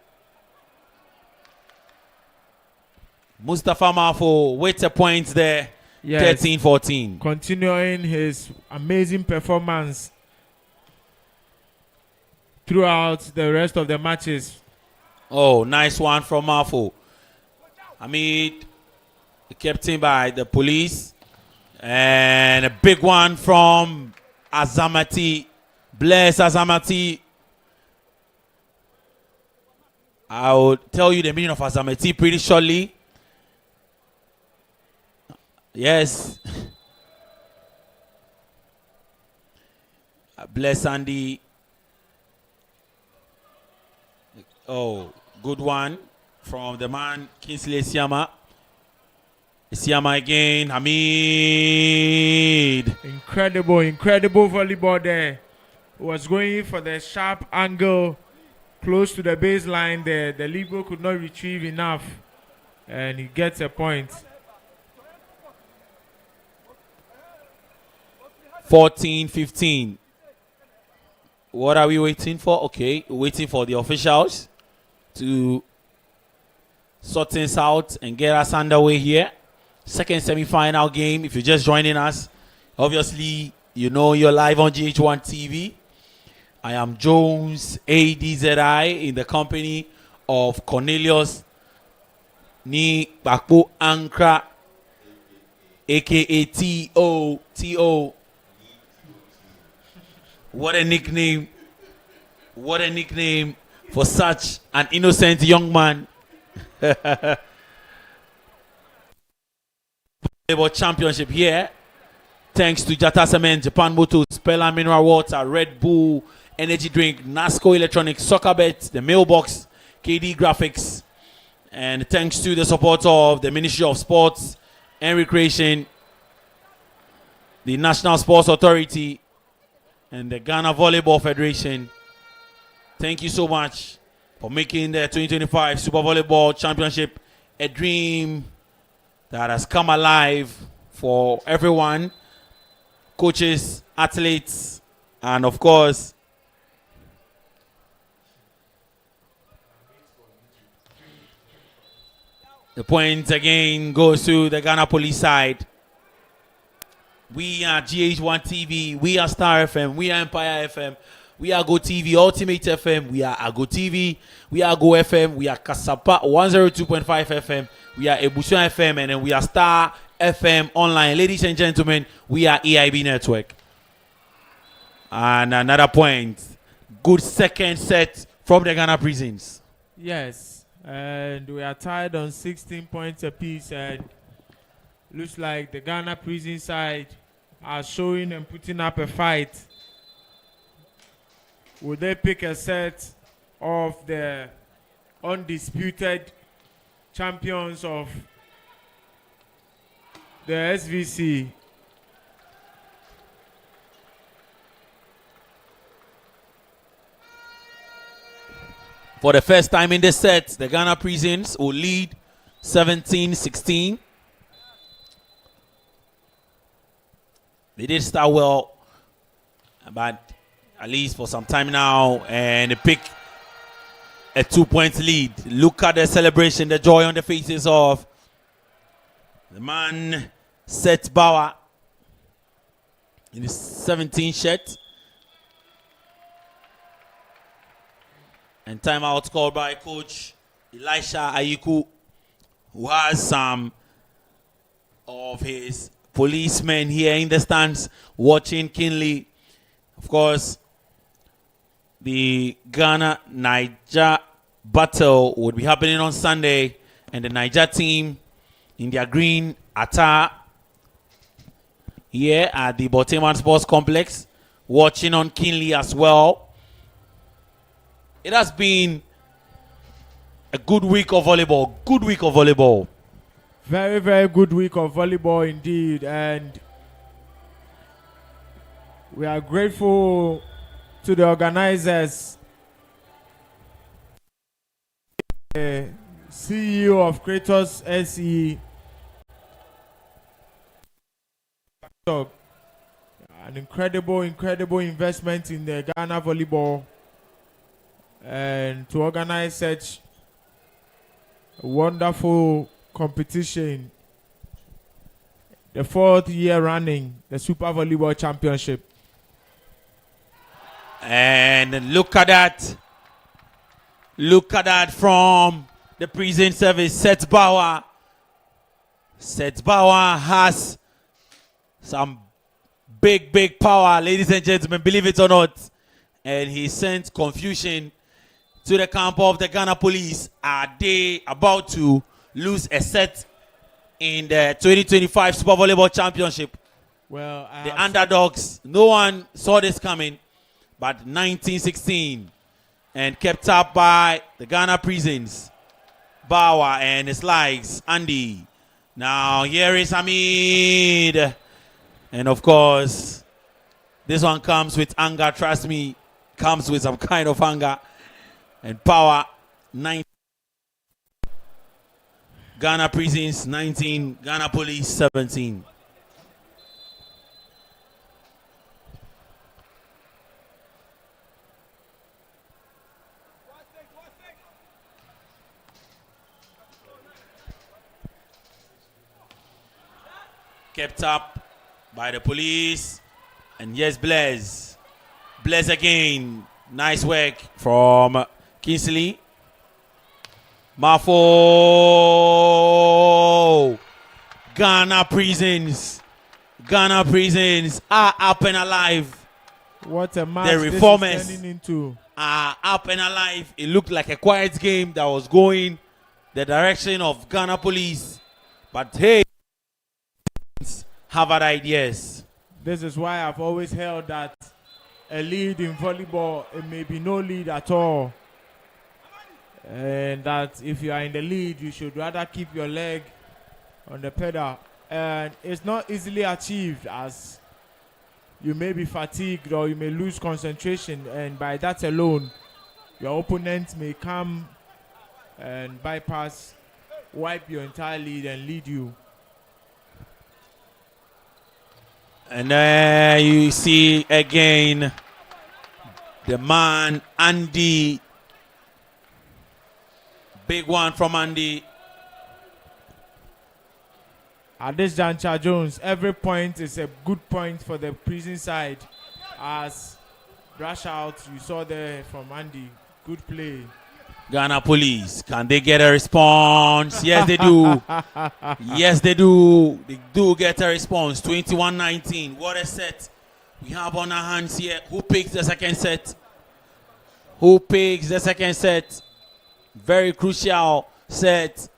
Mustafa Mafo with a point there. Yes. 13-14. Continuing his amazing performance throughout the rest of the matches. Oh, nice one from Mafo. Hamid kept in by the police. And a big one from Azamati. Bless Azamati. I will tell you the meaning of Azamati pretty shortly. Yes. Bless Andy. Oh, good one from the man Kingsley Siama. Siama again. Hamid. Incredible volleyball there. Was going for the sharp angle close to the baseline there. The libero could not retrieve enough, and he gets a point. 14-15. What are we waiting for? Okay, waiting for the officials to sort things out and get us underway here. Second semi-final game. If you're just joining us, obviously you know you're live on GHOne TV. I am Jones ADZI in the company of Cornelius Ni Bakpo Ankra, aka T.O. What a nickname. What a nickname for such an innocent young man. Volleyball championship here. Thanks to Jata Cement, Japan Motors, Pella Mineral Water, Red Bull, Energy Drink, NASCO Electronics, Soccer Bet, the Mailbox, KD Graphics. And thanks to the support of the Ministry of Sports and Recreation, the National Sports Authority, and the Ghana Volleyball Federation. Thank you so much for making the 2025 Super Volleyball Championship a dream that has come alive for everyone, coaches, athletes, and of course, the point again goes to the Ghana Police side. We are GH1 TV, we are Star FM, we are Empire FM, we are Go TV, Ultimate FM, we are Ago TV, we are Go FM, we are Kasapa 102.5 FM, we are Ebusun FM, and then we are Star FM Online. Ladies and gentlemen, we are EIB Network. And another point, good second set from the Ghana Prisons. Yes, and we are tied on 16 points apiece, and looks like the Ghana Prison side are showing and putting up a fight. Will they pick a set of the undisputed champions of the SVC? For the first time in this set, the Ghana Prisons will lead 17-16. They did start well, but at least for some time now, and they pick a 2-point lead. Look at the celebration, the joy on the faces of the man, Seth Bauer, in his 17 shirt. And timeout called by Coach Elisha Ayiku, who has some of his policemen here in the stands watching keenly. Of course, the Ghana-Niger battle would be happening on Sunday, and the Niger team in their green attire here at the Borteyman Sports Complex, watching on keenly as well. It has been a good week of volleyball. Good week of volleyball. Very, very good week of volleyball indeed. And we are grateful to the organizers. The CEO of Kratos SE. An incredible investment in the Ghana volleyball. And to organize such a wonderful competition, the 4th year running, the Super Volleyball Championship. And look at that. Look at that from the prison service. Seth Bauer. Seth Bauer has some big power, ladies and gentlemen. Believe it or not. and he sent confusion to the camp of the Ghana Police. Are they about to lose a set in the 2025 Super Volleyball Championship? Well, The underdogs, no one saw this coming, but 1916, and kept up by the Ghana Prisons. Bauer and his likes, Andy. Now here is Hamid. And of course, this one comes with anger, trust me, comes with some kind of anger and power. 9 Ghana Prisons 19, Ghana Police 17. Kept up by the police. And yes, Blaise. Blaise again. Nice work from Kingsley. Mafo. Ghana Prisons. Ghana Prisons are up and alive. What a match The reformers this is turning into. are up and alive. It looked like a quiet game that was going the direction of Ghana Police. But hey, have other ideas. This is why I've always held that a lead in volleyball, it may be no lead at all. And that if you are in the lead, you should rather keep your leg on the pedal. And it's not easily achieved, as you may be fatigued or you may lose concentration. And by that alone, your opponent may come and bypass, wipe your entire lead and lead you. And there you see again the man, Andy. Big one from Andy. At this juncture, Jones, every point is a good point for the prison side. As rush out, you saw there from Andy. Good play. Ghana Police, can they get a response? Yes, they do. Yes, they do. They do get a response. 21-19. What a set we have on our hands here. Who picks the second set? Who picks the second set? Very crucial set.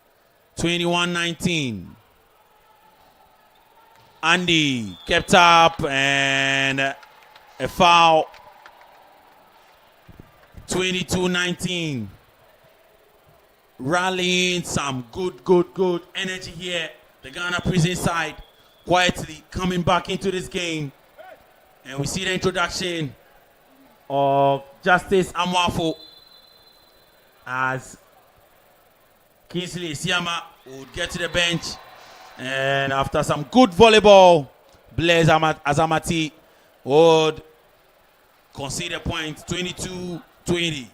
21-19. Andy kept up and a foul. 22-19. Rallying some good energy here. The Ghana Prison side quietly coming back into this game. And we see the introduction of Justice Amwafo as Kingsley Siama would get to the bench. And after some good volleyball, Blaise Azamati would concede a point. 22-20.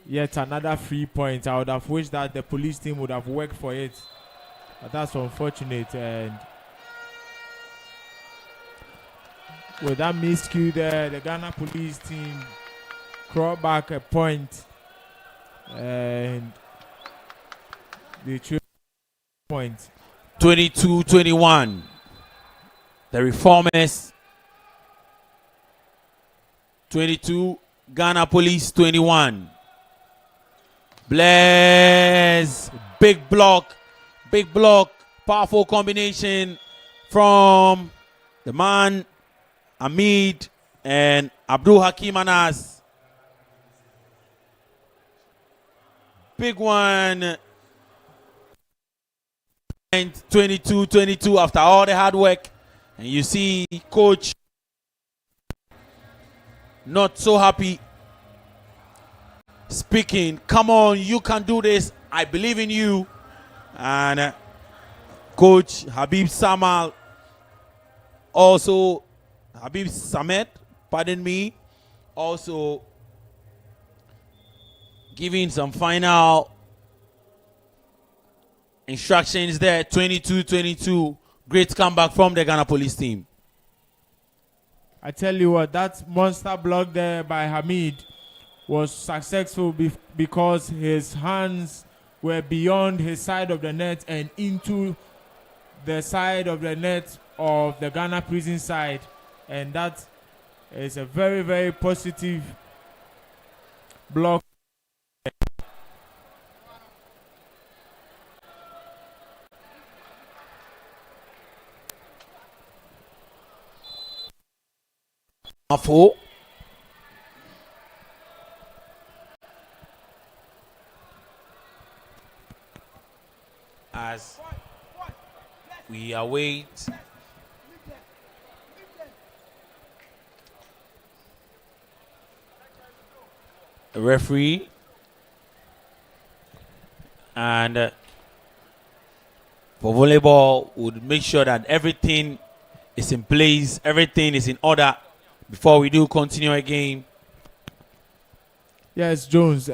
Yet another 3 points. I would have wished that the police team would have worked for it. But that's unfortunate. And with that miscue there, the Ghana police team crawl back a point. And they choose point. 22-21. The Reformers 22, Ghana Police 21. Blaise, big block, powerful combination from the man Hamid and Abdul Hakim Anas. Big one. 22-22 after all the hard work. And you see coach not so happy, speaking, come on, you can do this, I believe in you. And coach Habib Samal, also Habib Samet, pardon me, also giving some final instructions there. 22-22. Great comeback from the Ghana Police team. I tell you what, that monster block there by Hamid was successful because his hands were beyond his side of the net and into the side of the net of the Ghana prison side, and that is a very, very positive block. Afo. As we await the referee, and for volleyball would make sure that everything is in place, everything is in order before we do continue a game. Yes, Jones,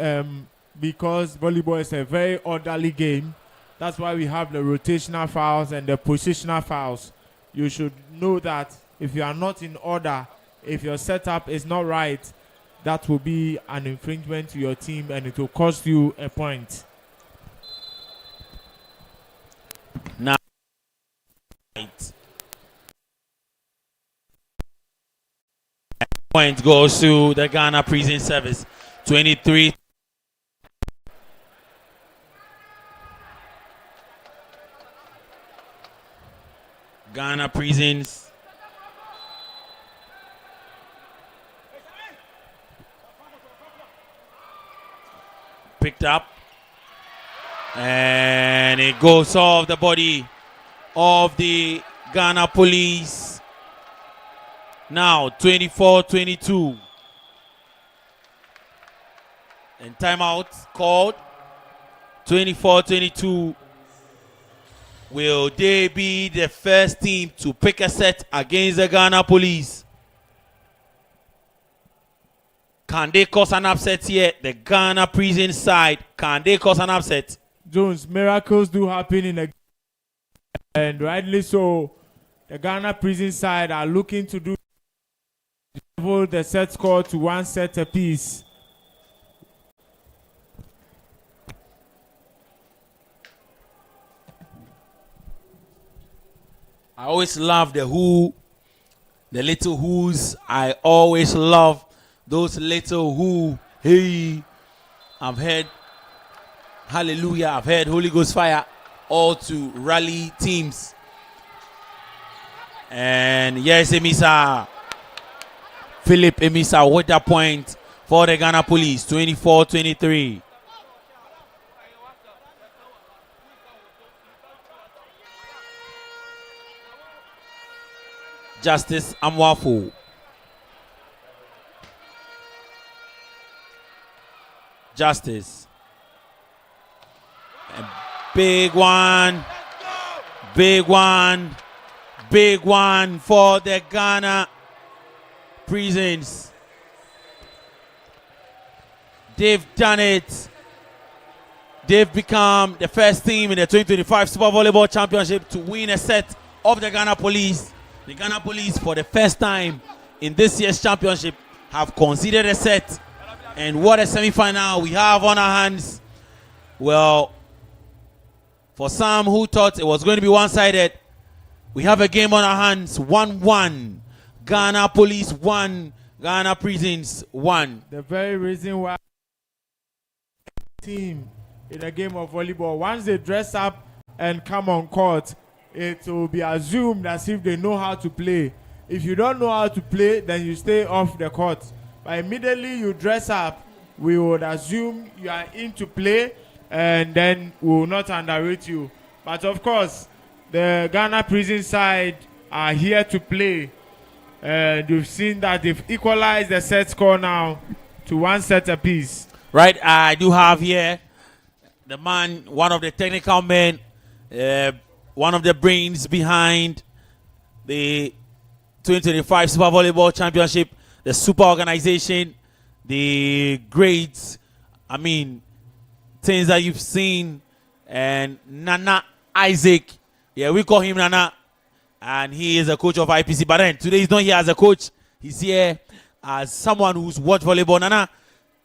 because volleyball is a very orderly game, that's why we have the rotational fouls and the positional fouls. You should know that if you are not in order, if your setup is not right, that will be an infringement to your team and it will cost you a point. Now, point goes to the Ghana Prison Service. 23. Ghana Prisons. Picked up. And it goes off the body of the Ghana Police. Now 24-22. And timeout called. 24-22. Will they be the first team to pick a set against the Ghana Police? Can they cause an upset here? The Ghana Prison side, can they cause an upset? Jones, miracles do happen in the and rightly so. The Ghana Prison side are looking to do the set score to 1 set apiece. I always love the little who's. I always love those little who. Hey, I've heard hallelujah, I've heard Holy Ghost fire, all to rally teams. And yes, Emisa, Philip Emisa with a point for the Ghana Police, 24-23. Justice Amwafu. Justice. A big one. Big one. Big one for the Ghana Prisons. They've done it. They've become the first team in the 2025 Super Volleyball Championship to win a set of the Ghana Police. The Ghana Police, for the first time in this year's championship, have conceded a set. And what a semi-final we have on our hands. Well, for some who thought it was going to be one-sided, we have a game on our hands, 1-1. Ghana Police 1, Ghana Prisons 1. The very reason why team in a game of volleyball, once they dress up and come on court, it will be assumed as if they know how to play. If you don't know how to play, then you stay off the court. But immediately you dress up, we would assume you are into play, and then we will not underrate you. But of course, the Ghana Prison side are here to play. And you've seen that they've equalized the set score now to 1 set apiece. Right, I do have here the man, one of the technical men, one of the brains behind the 2025 Super Volleyball Championship, the super organization, the grades, I mean, things that you've seen, and Nana Isaac. Yeah, we call him Nana, and he is a coach of IPC. But then today he's not here as a coach. He's here as someone who's watched volleyball. Nana,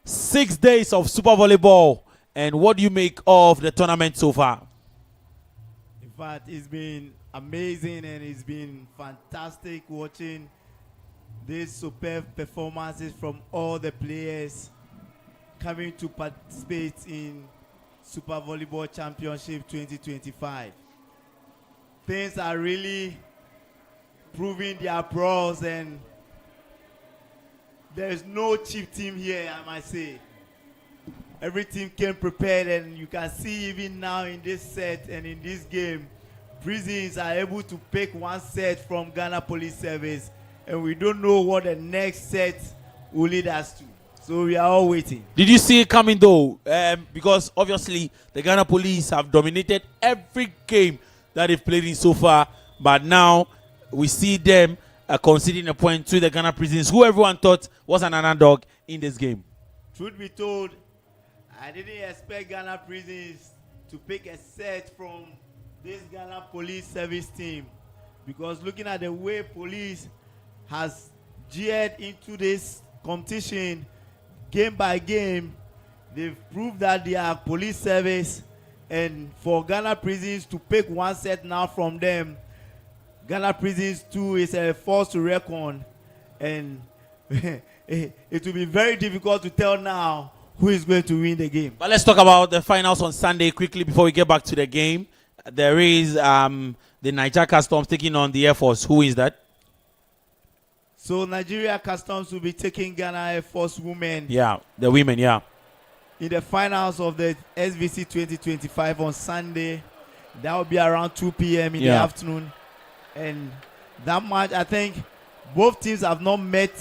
6 days of Super Volleyball, and what do you make of the tournament so far? In fact, it's been amazing and it's been fantastic watching these superb performances from all the players coming to participate in Super Volleyball Championship 2025. Things are really proving their pros, and there's no cheap team here, I might say. Every team came prepared, and you can see even now in this set and in this game, Prisons are able to pick one set from Ghana Police Service, and we don't know what the next set will lead us to. So we are all waiting. Did you see it coming though? Because obviously the Ghana Police have dominated every game that they've played in so far, but now we see them conceding a point to the Ghana Prisons, who everyone thought was an underdog in this game. Truth be told, I didn't expect Ghana Prisons to pick a set from this Ghana Police Service team, because looking at the way police has geared into this competition game by game, they've proved that they are police service, and for Ghana Prisons to pick one set now from them, Ghana Prisons 2 is a force to reckon, and it will be very difficult to tell now who is going to win the game. But let's talk about the finals on Sunday quickly before we get back to the game. There is the Niger Customs taking on the Air Force. Who is that? So Nigeria Customs will be taking Ghana Air Force women. Yeah, the women, yeah. In the finals of the SVC 2025 on Sunday. That will be around 2 p.m. in the afternoon. And that match, I think both teams have not met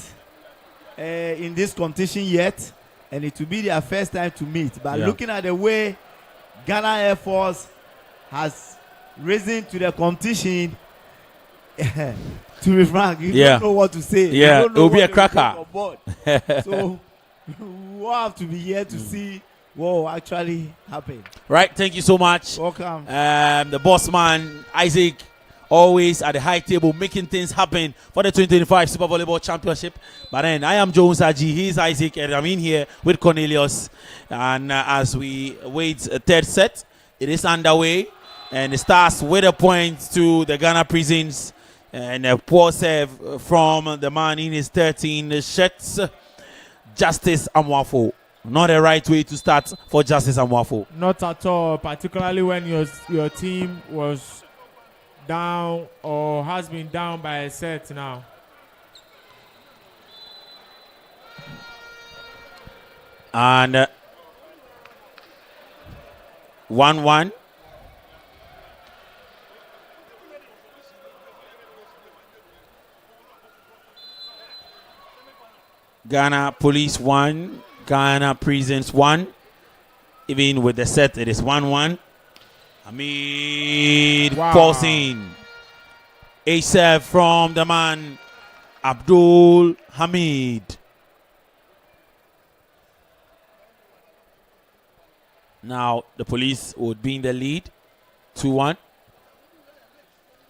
in this competition yet, and it will be their first time to meet. But looking at the way Ghana Air Force has risen to the competition, to be frank, you don't know what to say. Yeah, it will be a cracker. So we'll have to be here to see what will actually happen. Right, thank you so much. Welcome. The boss man, Isaac, always at the high table making things happen for the 2025 Super Volleyball Championship. But then I am GHOne Saji, he's Isaac, and I'm in here with Cornelius. And as we wait a third set, it is underway. And it starts with a point to the Ghana Prisons. And a poor serve from the man in his 13 shots, Justice Amwafo. Not the right way to start for Justice Amwafo. Not at all, particularly when your team was down or has been down by a set now. And 1-1. Ghana Police 1, Ghana Prisons 1. Even with the set, it is 1-1. Hamid Paulson. A serve from the man Abdul Hamid. Now the police would be in the lead. 2-1.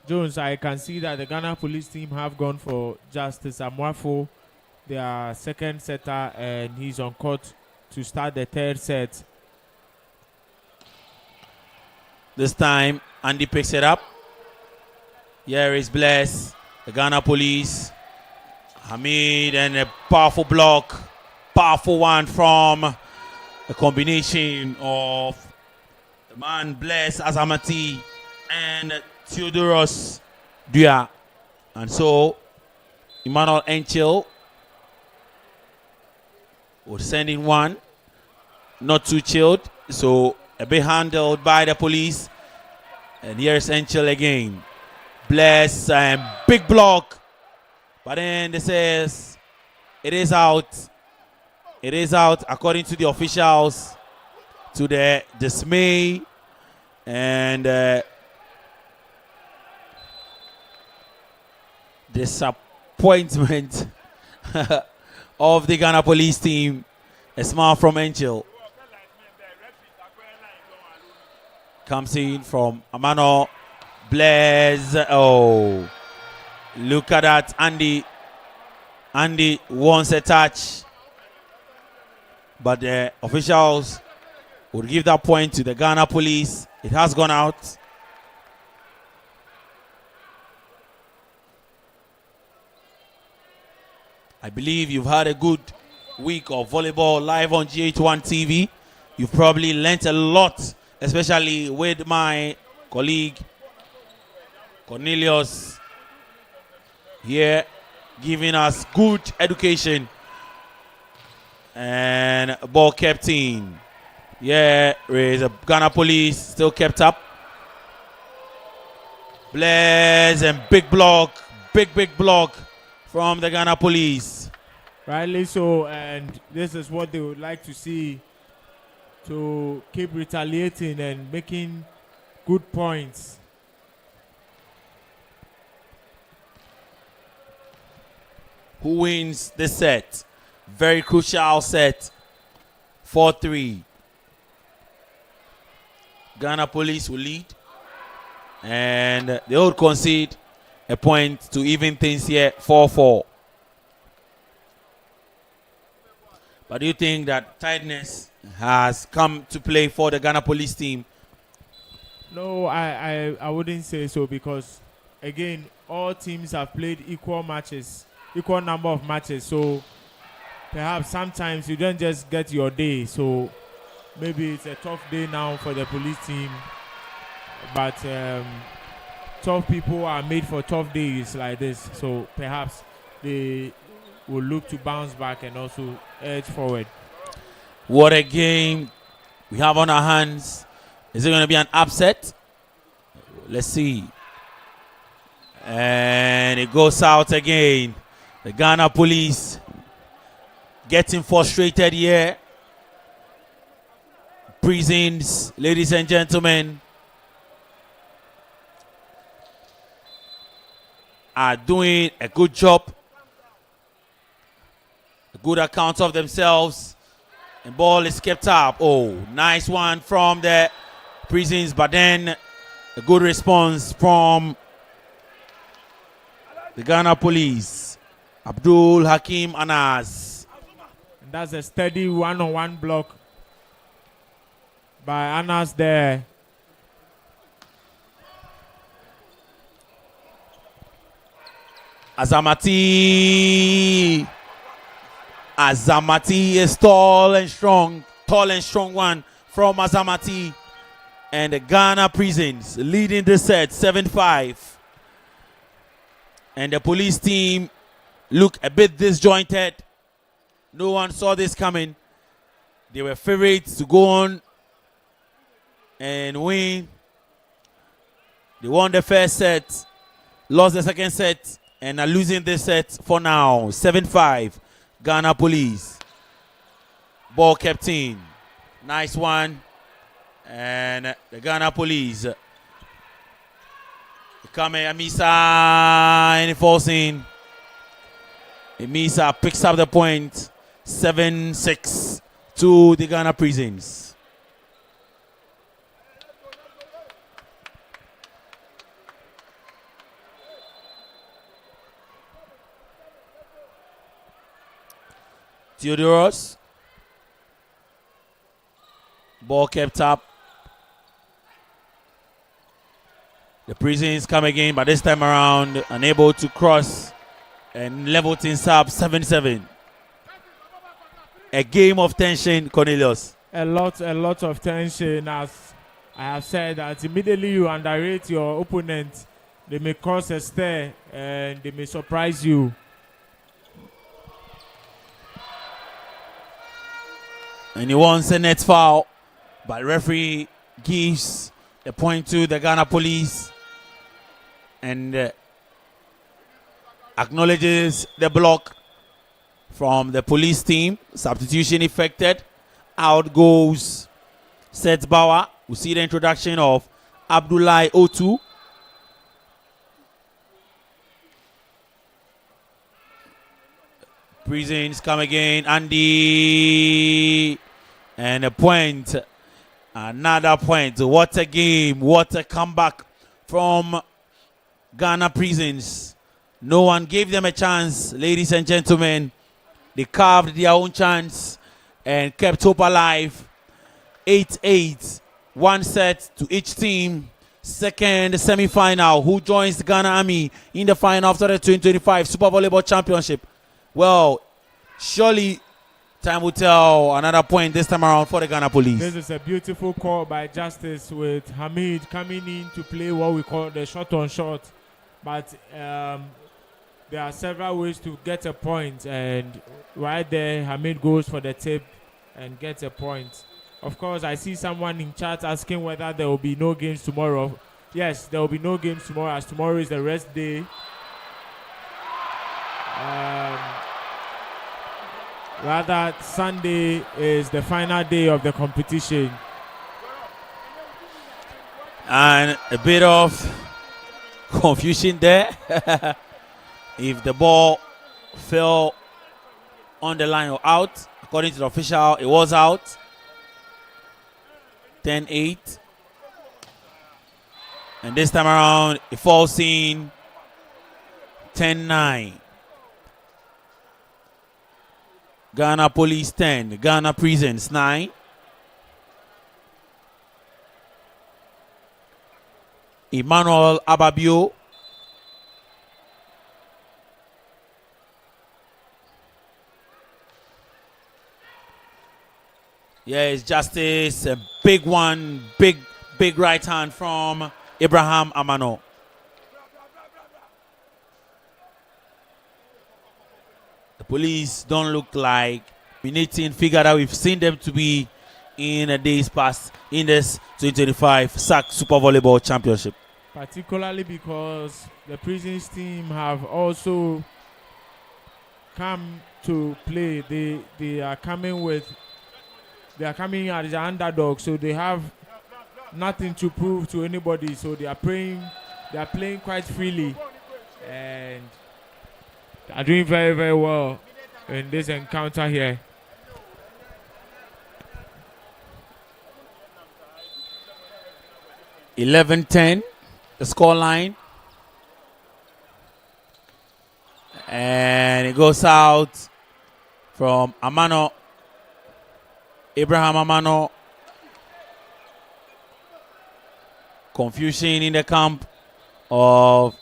Jones, I can see that the Ghana Police team have gone for Justice Amwafo, their second setter, and he's on court to start the third set. This time, Andy picks it up. Here is Bless, the Ghana Police. Hamid, and a powerful block. Powerful one from a combination of the man Bless Azamati and Theodoros Dua. And so, Emmanuel Enchil would send in one. Not too chilled. So, a bit handled by the police. And here's Enchil again. Bless and big block. But then this says it is out. It is out according to the officials, to the dismay and disappointment of the Ghana Police team. A smile from Enchil. Comes in from Amano. Blaze. Oh, look at that. Andy wants a touch. but the officials would give that point to the Ghana Police. It has gone out. I believe you've had a good week of volleyball live on GHOne TV. You've probably learnt a lot, especially with my colleague Cornelius here, giving us good education. And ball kept in. Yeah, the Ghana Police still kept up. Blaze and big block from the Ghana Police. Rightly so, and this is what they would like to see, to keep retaliating and making good points. Who wins this set? Very crucial set. 4-3. Ghana Police will lead, and they will concede a point to even things here. 4-4. But do you think that tightness has come to play for the Ghana Police team? No, I wouldn't say so, because again, all teams have played equal number of matches. So perhaps sometimes you don't just get your day. So maybe it's a tough day now for the police team, but tough people are made for tough days like this. So perhaps they will look to bounce back and also edge forward. What a game we have on our hands. Is it going to be an upset? Let's see. And it goes out again. The Ghana Police getting frustrated here. Prisons, ladies and gentlemen, are doing a good job. A good account of themselves. And ball is kept up. Oh, nice one from the Prisons, but then a good response from the Ghana Police. Abdul Hakim Anas. And that's a steady one-on-one block by Anas there. Azamati is tall and strong one from Azamati. And the Ghana Prisons leading the set 7-5. And the police team look a bit disjointed. No one saw this coming. They were favorites to go on and win. They won the first set, lost the second set, and are losing this set for now. 7-5, Ghana Police. Ball kept in. Nice one. And the Ghana Police. Kame Amisa, and it falls in. Amisa picks up the point. 7-6 to the Ghana Prisons. Theodoros. Ball kept up. The Prisons come again, but this time around unable to cross and level things up. 7-7. A game of tension, Cornelius. A lot of tension. As I have said, that immediately you underrate your opponent, they may cause a stir and they may surprise you. And he wants a net foul, but referee gives the point to the Ghana Police and acknowledges the block from the police team. Substitution effected. Out goes Seth Bauer. We see the introduction of Abdullahi Otu. Prisons come again. Andy. And a point. Another point. What a game. What a comeback from Ghana Prisons. No one gave them a chance, ladies and gentlemen. They carved their own chance. and kept hope alive. 8-8, one set to each team. Second semi-final. Who joins the Ghana Army in the final after the 2025 Super Volleyball Championship? Well, surely time will tell. Another point this time around for the Ghana Police. This is a beautiful call by Justice with Hamid coming in to play what we call the shot on shot. But there are several ways to get a point, and right there Hamid goes for the tip and gets a point. Of course, I see someone in chat asking whether there will be no games tomorrow. Yes, there will be no games tomorrow, as tomorrow is the rest day. Rather, Sunday is the final day of the competition. And a bit of confusion there. If the ball fell on the line or out, according to the official, it was out. 10-8. And this time around, it falls in 10-9. Ghana Police 10, Ghana Prisons 9. Emmanuel Ababio. Yeah, it's Justice. A big one, big right hand from Abraham Amano. The police don't look like dominating figure that we've seen them to be in the days past in this 2025 SAC Super Volleyball Championship. Particularly because the Prisons team have also come to play. They are coming as the underdog, so they have nothing to prove to anybody. So they are playing quite freely, and they are doing very, very well in this encounter here. (11-10) the score line, and it goes out from Amano. Abraham Amano. Confusion in the camp of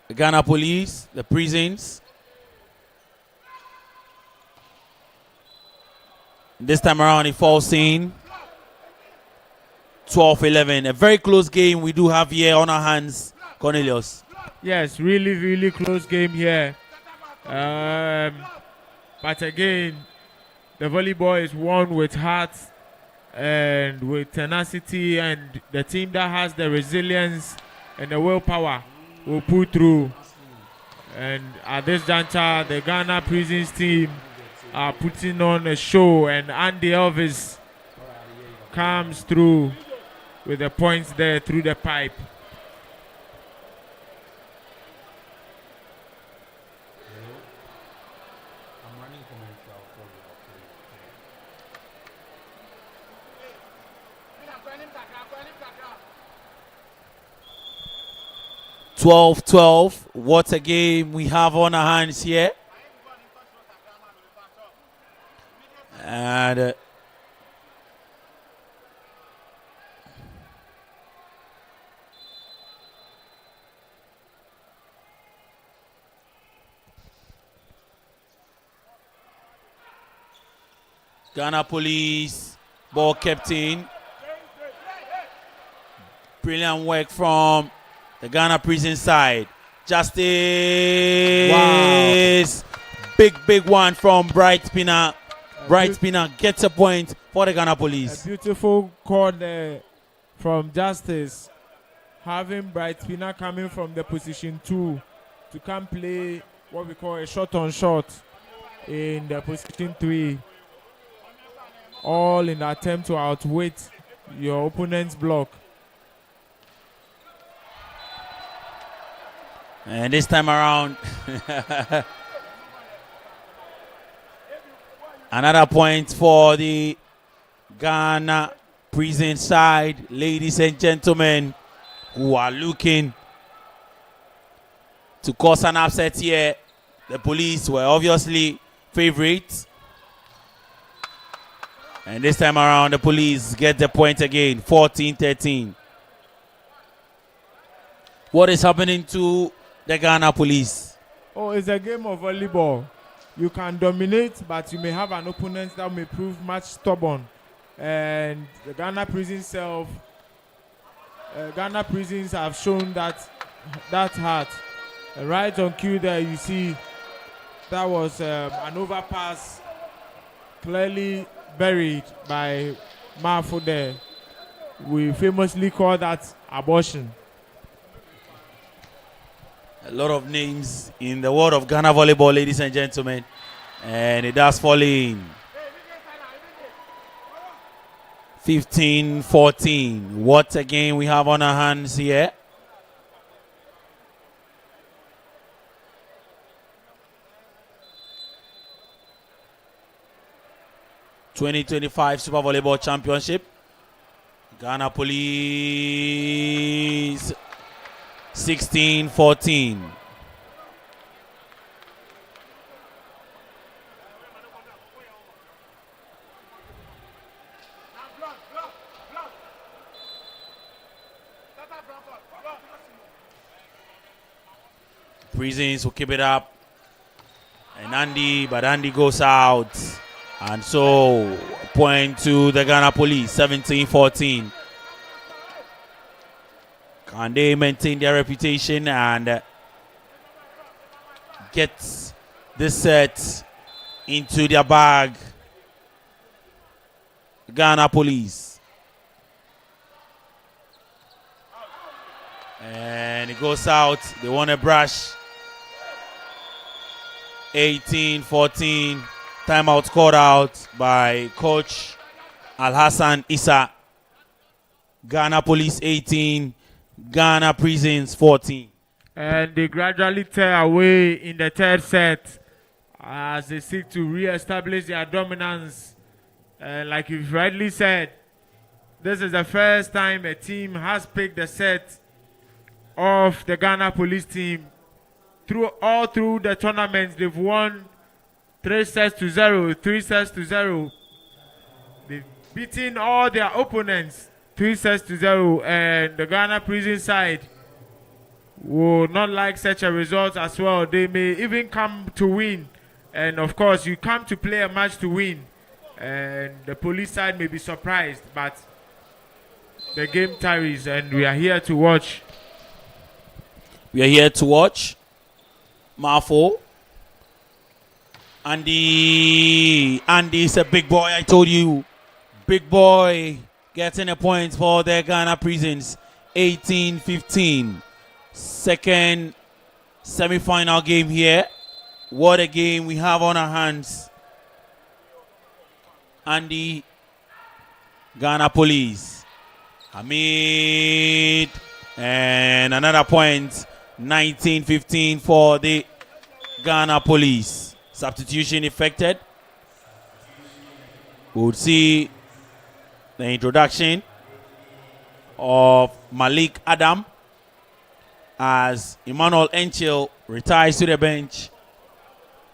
the Ghana Police, the Prisons. This time around it falls in 12-11. A very close game we do have here on our hands, Cornelius. Yes, really, really close game here. But again, the volleyball is won with heart and with tenacity, and the team that has the resilience and the willpower will pull through. And at this juncture, the Ghana Prisons team are putting on a show, and Andy Elvis comes through with the points there through the pipe. (12-12). What a game we have on our hands here. And Ghana Police, ball kept in. Brilliant work from the Ghana Prison side. Justice. Wow. Big one from Bright Spinner. Bright Spinner gets a point for the Ghana Police. A beautiful call there from Justice. Having Bright Spinner coming from the position 2 to come play what we call a shot on shot in the position 3. All in the attempt to outwit your opponent's block. And this time around, another point for the Ghana Prison side. Ladies and gentlemen, who are looking to cause an upset here. The police were obviously favorites. And this time around, the police get the point again, 14-13. What is happening to the Ghana police? Oh, it's a game of volleyball. You can dominate, but you may have an opponent that may prove much stubborn. And the Ghana prisons have shown that heart. Right on cue there, you see that was an overpass clearly buried by Marfo there. We famously call that abortion. A lot of names in the world of Ghana volleyball, ladies and gentlemen. And it does fall in. 15-14. What a game we have on our hands here. (2025) Super Volleyball Championship. Ghana Police 16-14. Prisons will keep it up. And Andy goes out. And so, point to the Ghana Police, 17-14. Can they maintain their reputation and get this set into their bag? Ghana Police. And it goes out. They want a brush. 18-14. Timeout called out by Coach Al-Hassan Issa. Ghana Police 18, Ghana Prisons 14. And they gradually tear away in the third set as they seek to re-establish their dominance. Like you've rightly said, this is the first time a team has picked the set of the Ghana Police team. All through the tournament, they've won 3-0, 3-0. They've beaten all their opponents 3-0, and the Ghana Prison side would not like such a result as well. They may even come to win, and of course you come to play a match to win, and the police side may be surprised, but the game tarries and we are here to watch. We are here to watch. Marfo. Andy is a big boy, I told you. Big boy getting a point for the Ghana Prisons. 18-15. Second semi-final game here. What a game we have on our hands. Andy, Ghana Police. Hamid. And another point. 19-15 for the Ghana Police. Substitution effected. We'll see the introduction of Malik Adam as Emmanuel Enchil retires to the bench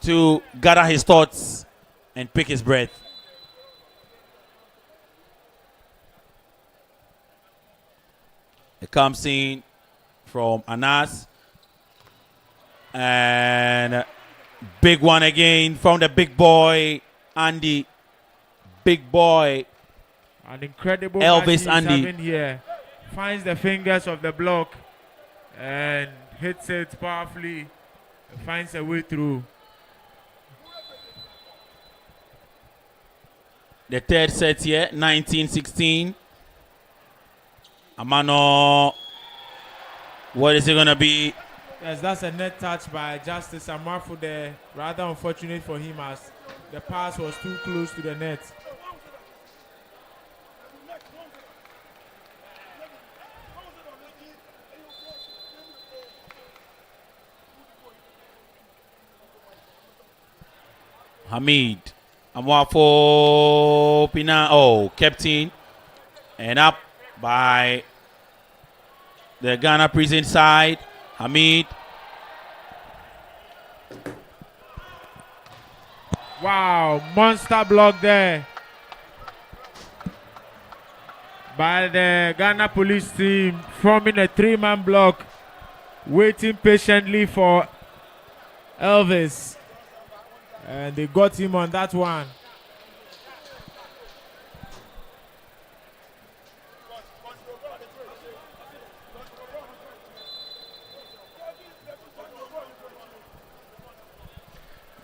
to gather his thoughts and pick his breath. It comes in from Anas. And big one again from the big boy, Andy. Big boy. An incredible Elvis match he's Andy. having here. Finds the fingers of the block and hits it powerfully. Finds a way through. The third set here, 19-16. Amano. What is it going to be? Yes, that's a net touch by Justice Amarfo there. Rather unfortunate for him as the pass was too close to the net. Hamid. Amwafo Pina. Oh, captain. And up by the Ghana Prison side. Hamid. Wow, monster block there by the Ghana police team, forming a 3-man block, waiting patiently for Elvis. And they got him on that one.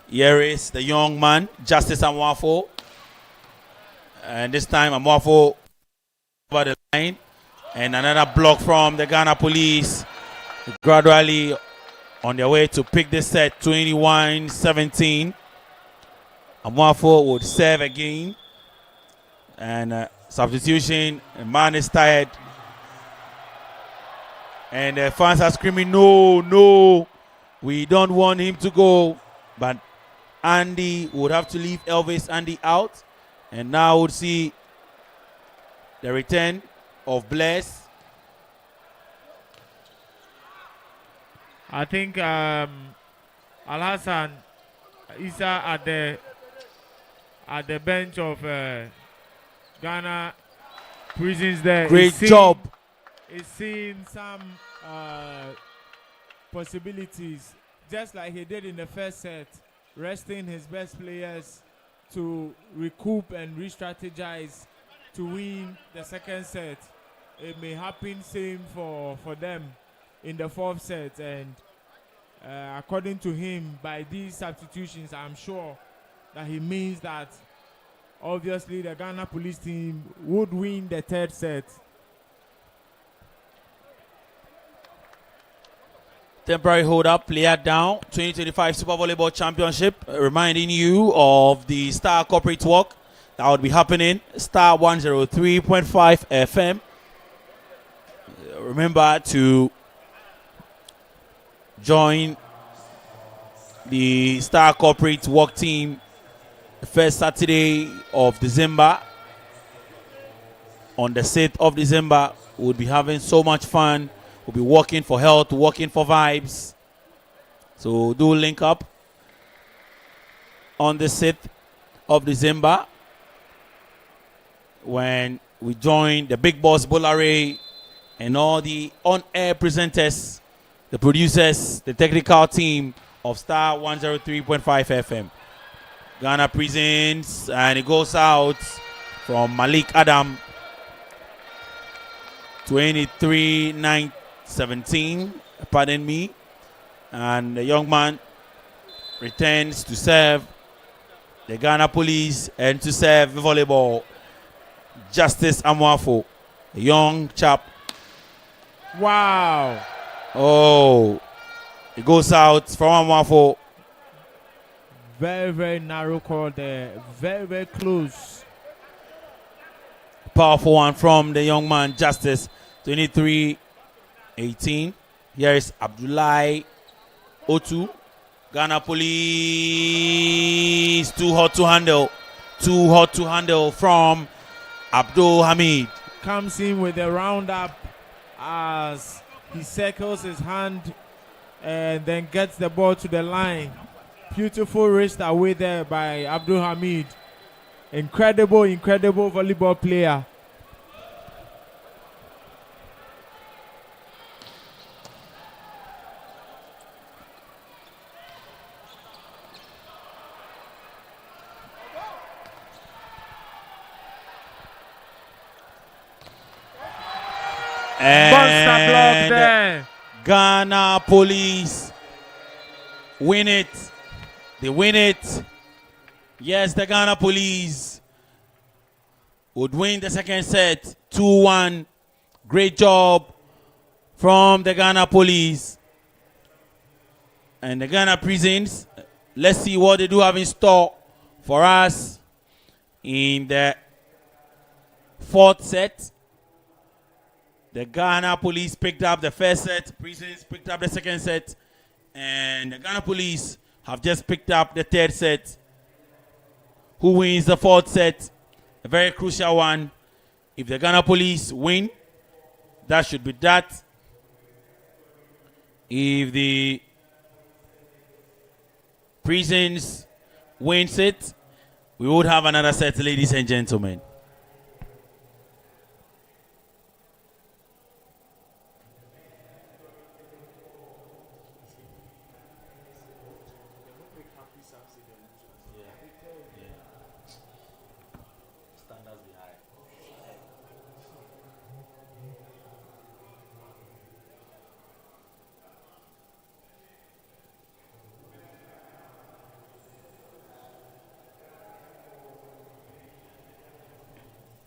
Here is the young man, Justice Amwafo. And this time Amwafo over the line. And another block from the Ghana police. Gradually on their way to pick this set, 21-17. Amwafo would serve again. And substitution, the man is tired. And the fans are screaming, no, no, we don't want him to go. But Andy would have to leave Elvis Andy out. And now we'll see the return of Bless. I think Al-Hassan Isa at the bench of Ghana prisons there. Great job. He's seeing some possibilities, just like he did in the first set, resting his best players to recoup and re-strategize to win the second set. It may happen same for them in the fourth set, and according to him, by these substitutions, I'm sure that he means that obviously the Ghana police team would win the third set. Temporary hold up, player down. 2025 Super Volleyball Championship. Reminding you of the Star Corporate Walk that would be happening. Star 103.5 FM. Remember to join the Star Corporate Walk team the first Saturday of December. On the 6th of December, we'll be having so much fun. We'll be working for health, working for vibes. So do link up on the 6th of December when we join the Big Boss Bolare and all the on-air presenters, the producers, the technical team of Star 103.5 FM. Ghana presents, and it goes out from Malik Adam, 23-17, pardon me. And the young man returns to serve the Ghana police and to serve volleyball. Justice Amwafo, a young chap. Wow. Oh, it goes out from Amwafo. Very, very narrow call there. Very, very close. Powerful one from the young man, Justice, 23-18. Here is Abdullahi Otu. Ghana police, too hot to handle. Too hot to handle from Abdul Hamid. Comes in with a roundup as he circles his hand and then gets the ball to the line. Beautiful wrist away there by Abdul Hamid. Incredible, incredible volleyball player. Monster block there. Ghana police win it. They win it. Yes, the Ghana police would win the second set 2-1. Great job from the Ghana police. And the Ghana prisons, let's see what they do have in store for us in the fourth set. The Ghana police picked up the first set, prisons picked up the second set, and the Ghana police have just picked up the third set. Who wins the fourth set? A very crucial one. If the Ghana police win, that should be that. If the prisons wins it, we would have another set, ladies and gentlemen.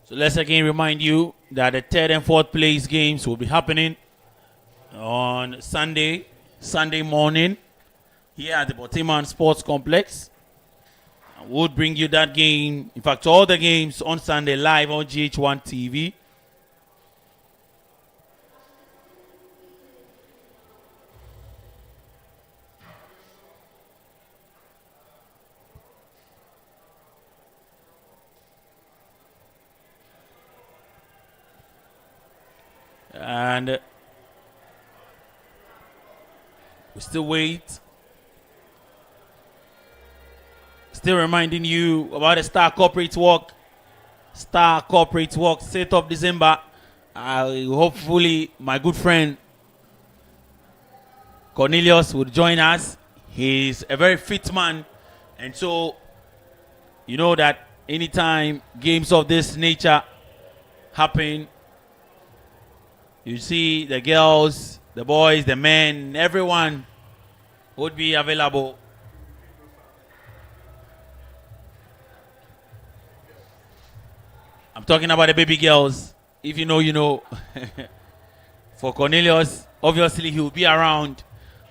So let's again remind you that the third and fourth place games will be happening on Sunday morning here at the Borteyman Sports Complex. And we'll bring you that game, in fact, all the games on Sunday live on GHOne TV. And we still wait. Still reminding you about the Star Corporate Walk. Star Corporate Walk, 6th of December. Hopefully, my good friend Cornelius will join us. He's a very fit man. And so, you know that anytime games of this nature happen, you see the girls, the boys, the men, everyone would be available. I'm talking about the baby girls. If you know, you know. For Cornelius, obviously he will be around.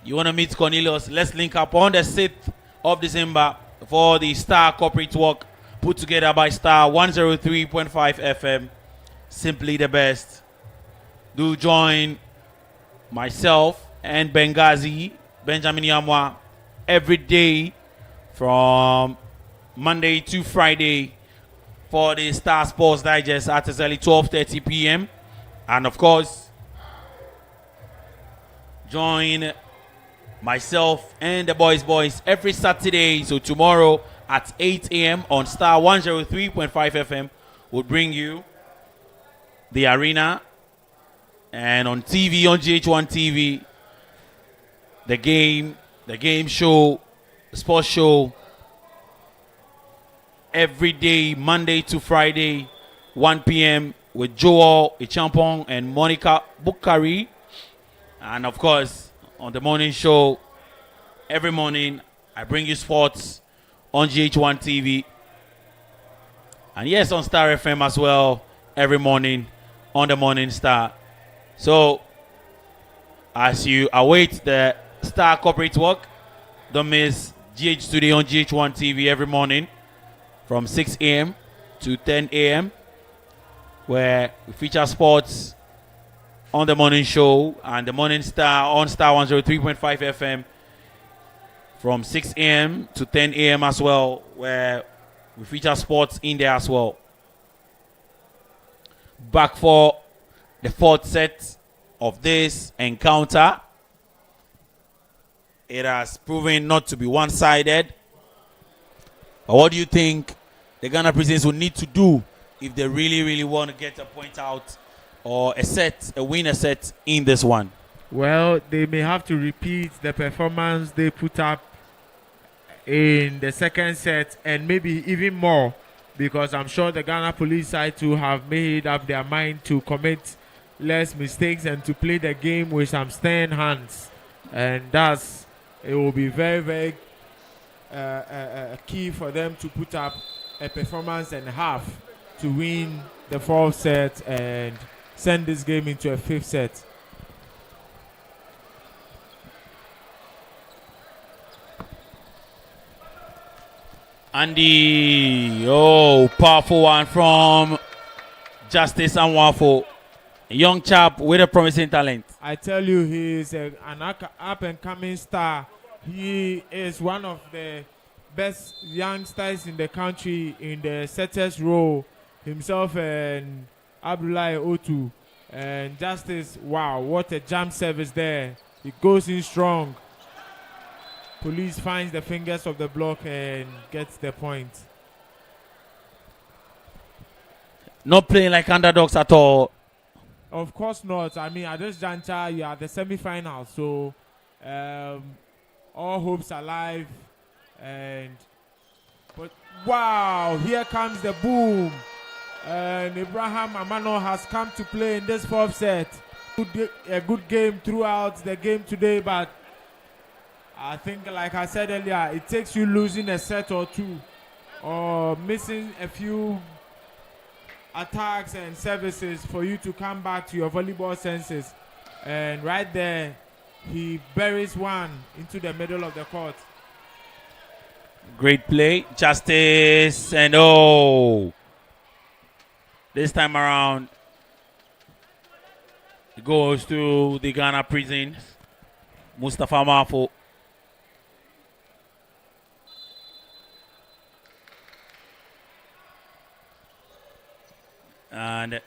You want to meet Cornelius? Let's link up on the 6th of December for the Star Corporate Walk put together by Star 103.5 FM. Simply the best. Do join myself and Benjamin Yamwa every day from Monday to Friday for the Star Sports Digest at exactly 12:30 p.m. And of course, join myself and the boys every Saturday. So tomorrow at 8 a.m. on Star 103.5 FM will bring you the arena. And on TV, on GHOne TV, the game show, the sports show, every day, Monday to Friday, 1 p.m. with Joel Ichampong and Monica Bukari. And of course, on the morning show, every morning, I bring you sports on GHOne TV. And yes, on Star FM as well, every morning on the Morning Star. So, as you await the Star Corporate Walk, don't miss GH Studio on GHOne TV every morning from 6 a.m. to 10 a.m. where we feature sports on the morning show and the Morning Star on Star 103.5 FM from 6 a.m. to 10 a.m. as well, where we feature sports in there as well. Back for the fourth set of this encounter. It has proven not to be one-sided. But what do you think the Ghana Prisons will need to do if they really want to get a point out or win a set in this one? Well, they may have to repeat the performance they put up in the second set and maybe even more, because I'm sure the Ghana Police side too have made up their mind to commit less mistakes and to play the game with some stern hands. And thus, it will be very key for them to put up a performance and a half to win the fourth set and send this game into a fifth set. Andy, powerful one from Justice Anwafo. A young chap with a promising talent. I tell you, he is an up-and-coming star. He is one of the best youngsters in the country in the setters role. Himself and Abdullahi Otu. And Justice, wow, what a jump service there. He goes in strong. Police finds the fingers of the block and gets the point. Not playing like underdogs at all. Of course not. I mean, at this juncture, you are the semi-final, so all hopes are alive. But wow, here comes the boom. And Abraham Amano has come to play in this fourth set. A good game throughout the game today, but I think, like I said earlier, it takes you losing a set or two or missing a few attacks and services for you to come back to your volleyball senses. And right there, he buries one into the middle of the court. Great play, justice, and oh, this time around it goes to the Ghana Prisons. Mustafa Mafo. And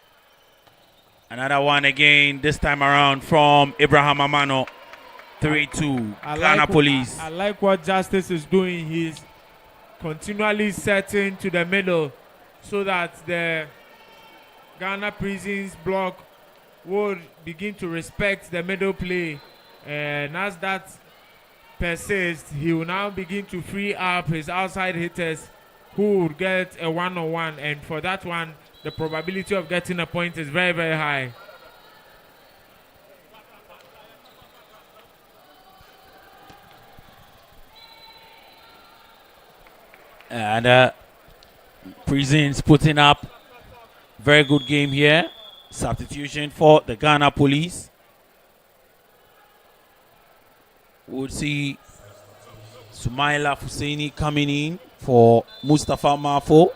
another one again, this time around from Abraham Amano. 3-2, Ghana Police. I like what Justice is doing. He's continually setting to the middle so that the Ghana Prisons block would begin to respect the middle play. And as that persists, he will now begin to free up his outside hitters who would get a one-on-one. And for that one, the probability of getting a point is very, very high. And Prisons putting up very good game here. Substitution for the Ghana Police. We'll see Sumaila Husseini coming in for Mustafa Mafo.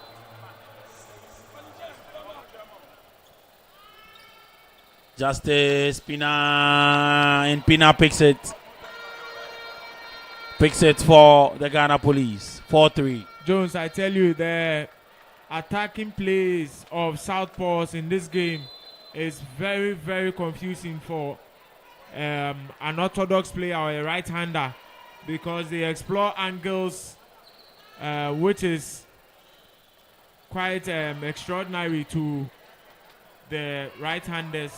Justice Pina, and Pina picks it. Picks it for the Ghana Police. 4-3. Jones, I tell you, the attacking plays of Southpaws in this game is very, very confusing for an orthodox player or a right-hander, because they explore angles which is quite extraordinary to the right-handers.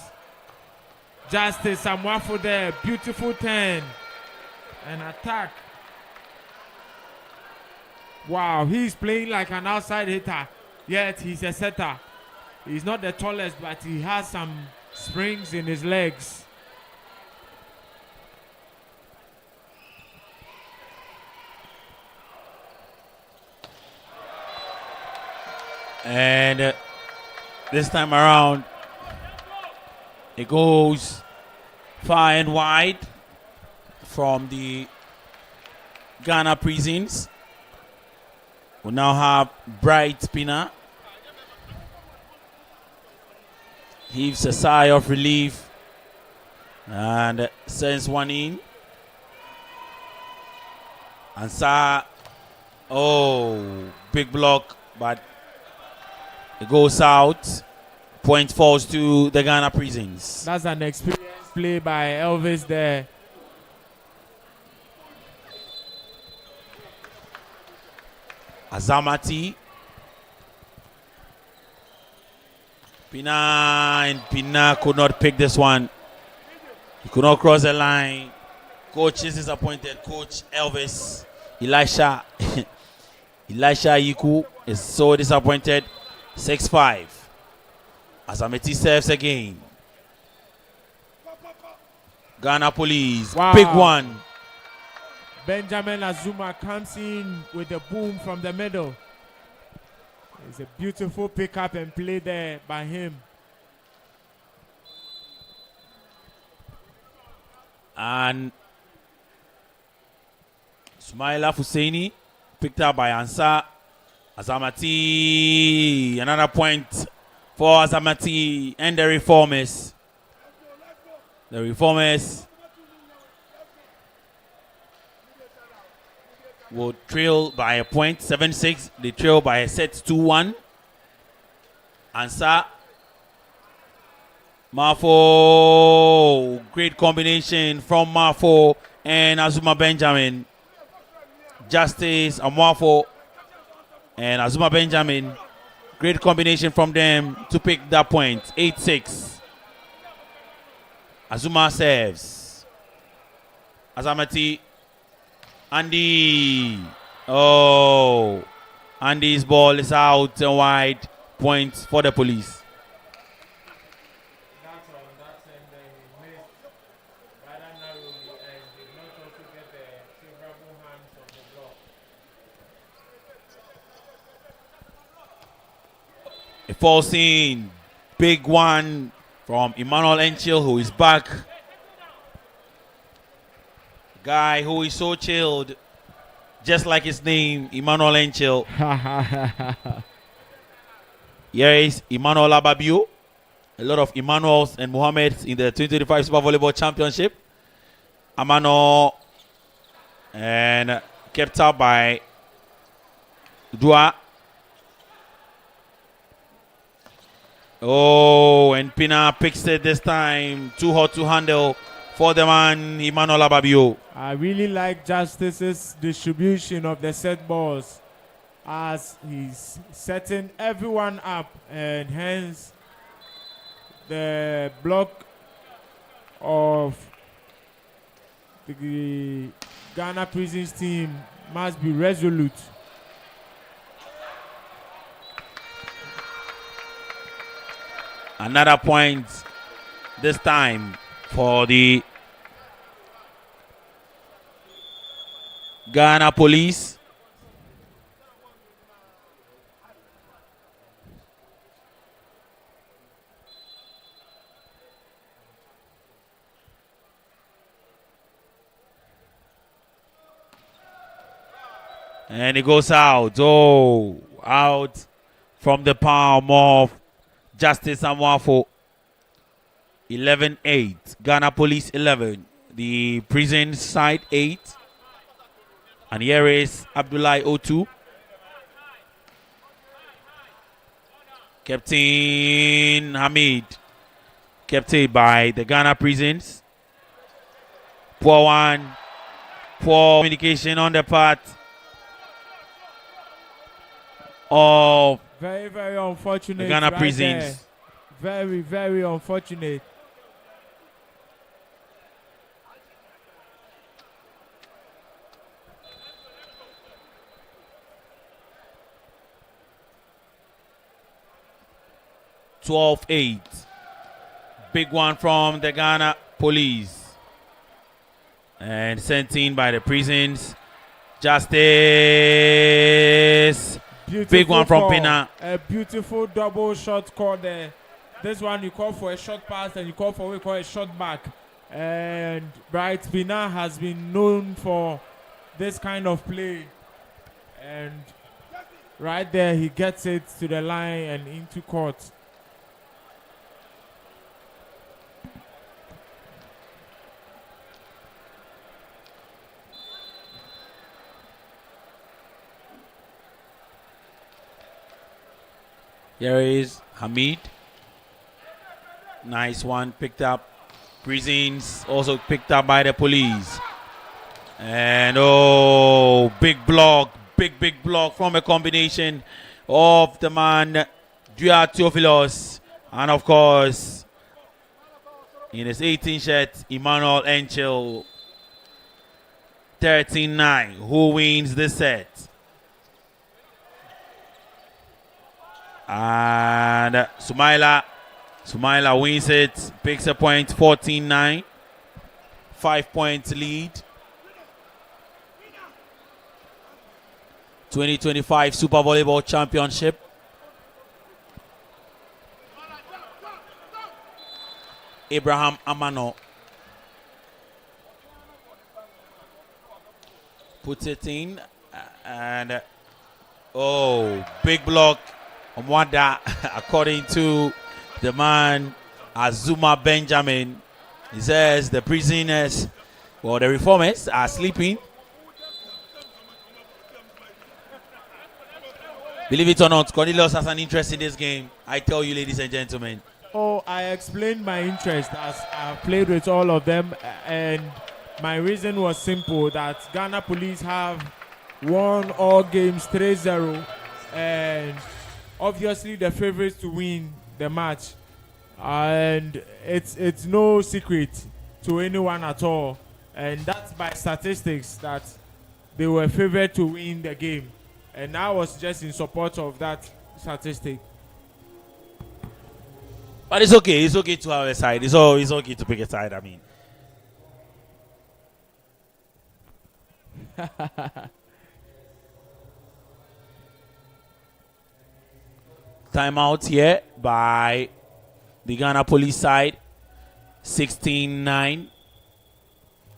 Justice Amwafo there, beautiful turn and attack. Wow, he's playing like an outside hitter, yet he's a setter. He's not the tallest, but he has some springs in his legs. And this time around, it goes far and wide from the Ghana Prisons. We now have Bright Spinner. Heaves a sigh of relief and sends one in. Ansah, oh, big block, but it goes out. Point falls to the Ghana Prisons. That's an experienced play by Elvis there. Azamati. Pina could not pick this one. He could not cross the line. Coach is disappointed. Coach Elvis. Elisha Yiku is so disappointed. 6-5. Azamati serves again. Ghana Police. Wow. Big one. Benjamin Azuma comes in with a boom from the middle. It's a beautiful pickup and play there by him. And Sumaila Husseini picked up by Ansah. Azamati, another point for Azamati and the Reformers. The Reformers will trail by a point, 7-6. They trail by a set, 2-1. Ansah, Mafo, great combination from Mafo and Azuma Benjamin. Justice Amwafo and Azuma Benjamin. Great combination from them to pick that point. 8-6. Azuma serves. Azamati. Andy. Oh. Andy's ball is out and wide. Points for the police. A false in. Big one from Emmanuel Enchil, who is back. Guy who is so chilled, just like his name, Emmanuel Enchil. Here is Emmanuel Ababiu. A lot of Emmanuels and Mohammeds in the 2025 Super Volleyball Championship. Amano and kept up by Dua. Oh, and Pina picks it this time. Too hot to handle for the man, Emmanuel Ababiu. I really like Justice's distribution of the set balls as he's setting everyone up, and hence the block of the Ghana Prisons team must be resolute. Another point this time for the Ghana Police. And it goes out. Oh, out from the palm of Justice Amwafo. 11-8. Ghana Police 11. The prison side 8. And here is Abdullahi Otu. Captain Hamid. Captain by the Ghana Prisons. Poor one. Poor communication on the part of very, very unfortunate. The Ghana right Prisons. there. Very, very unfortunate. (12-8). Big one from the Ghana Police. And sent in by the Prisons. Justice. Beautiful Big one from call. Pina. A beautiful double shot call there. This one you call for a short pass and you call for what we call a shot back. And Bright Pina has been known for this kind of play. And right there he gets it to the line and into court. Here is Hamid. Nice one picked up. Prisons also picked up by the police. And oh, big block. Big block from a combination of the man, Dua Theophilos. And of course, in his 18 shirt, Emmanuel Enchil. 13-9. Who wins this set? And Sumaila wins it, picks a point, 14-9. 5 points lead. 2025 Super Volleyball Championship. Abraham Amano puts it in, and oh, big block. Omwada, according to the man Azuma Benjamin, he says the prisoners, well, the reformers are sleeping. Believe it or not, Cornelius has an interest in this game. I tell you, ladies and gentlemen. Oh, I explained my interest as I played with all of them, and my reason was simple, that Ghana Police have won all games 3-0, and obviously the favorites to win the match. And it's no secret to anyone at all, and that's by statistics that they were favored to win the game, and I was just in support of that statistic. But it's okay. It's okay to have a side. It's okay to pick a side. I mean. Timeout here by the Ghana Police side. 16-9.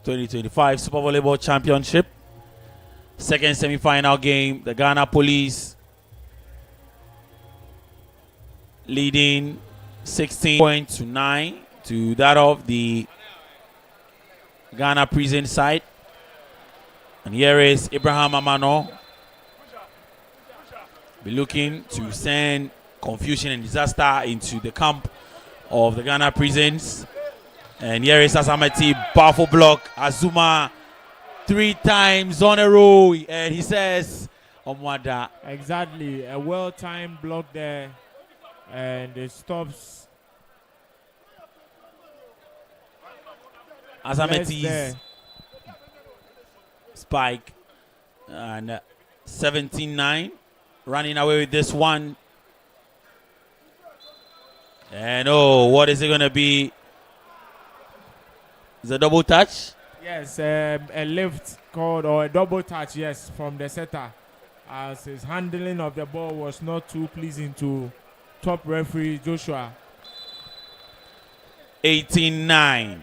2025 Super Volleyball Championship. Second semi-final game. The Ghana Police leading 16 points to 9 to that of the Ghana Prison side. And here is Abraham Amano. Be looking to send confusion and disaster into the camp of the Ghana Prisons. And here is Asamati, powerful block. Azuma 3 times on a row. And he says, Omwada. Exactly, a well-timed block there, and it stops Azamati's spike. And 17-9. Running away with this one. And oh, what is it going to be? Is a double touch? Yes, a lift called, or a double touch, yes, from the setter, as his handling of the ball was not too pleasing to top referee Joshua. 18-9.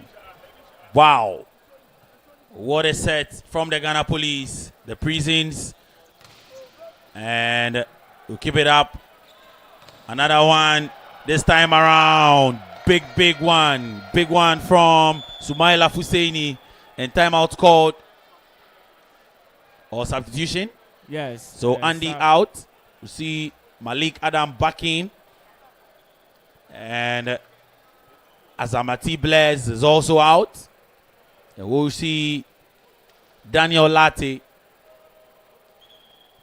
Wow. What a set from the Ghana Police. The Prisons. And we'll keep it up. Another one this time around. Big one. Big one from Sumaila Fuseini. And timeout called. Or substitution. Yes. So Andy out. We see Malik Adam back in. And Azamati Blaise is also out. And we'll see Daniel Latte.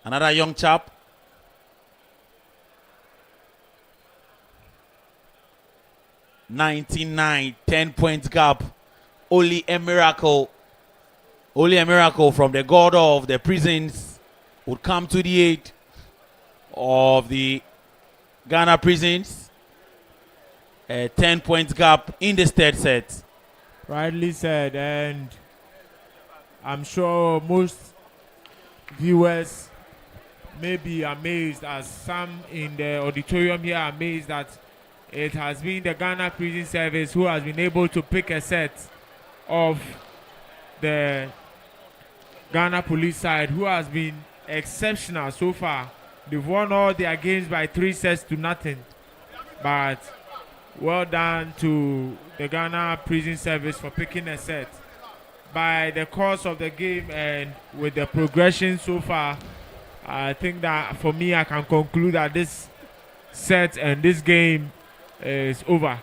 Another young chap. $99, 10-point gap. Only a miracle from the god of the prisons would come to the aid of the Ghana Prisons. A 10-point gap in the third set. Rightly said, and I'm sure most viewers may be amazed, as some in the auditorium here are amazed, that it has been the Ghana Prison Service who has been able to pick a set of the Ghana Police side, who has been exceptional so far. They've won all their games by 3-0. But well done to the Ghana Prison Service for picking a set. By the course of the game and with the progression so far, I think that for me, I can conclude that this set and this game is over.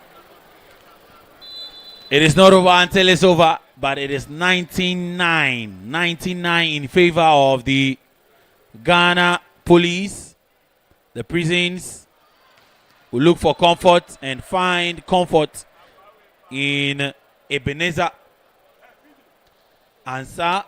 It is not over until it's over, but it is 19-9 in favor of the Ghana Police. The Prisons will look for comfort and find comfort in Ebenezer Ansah.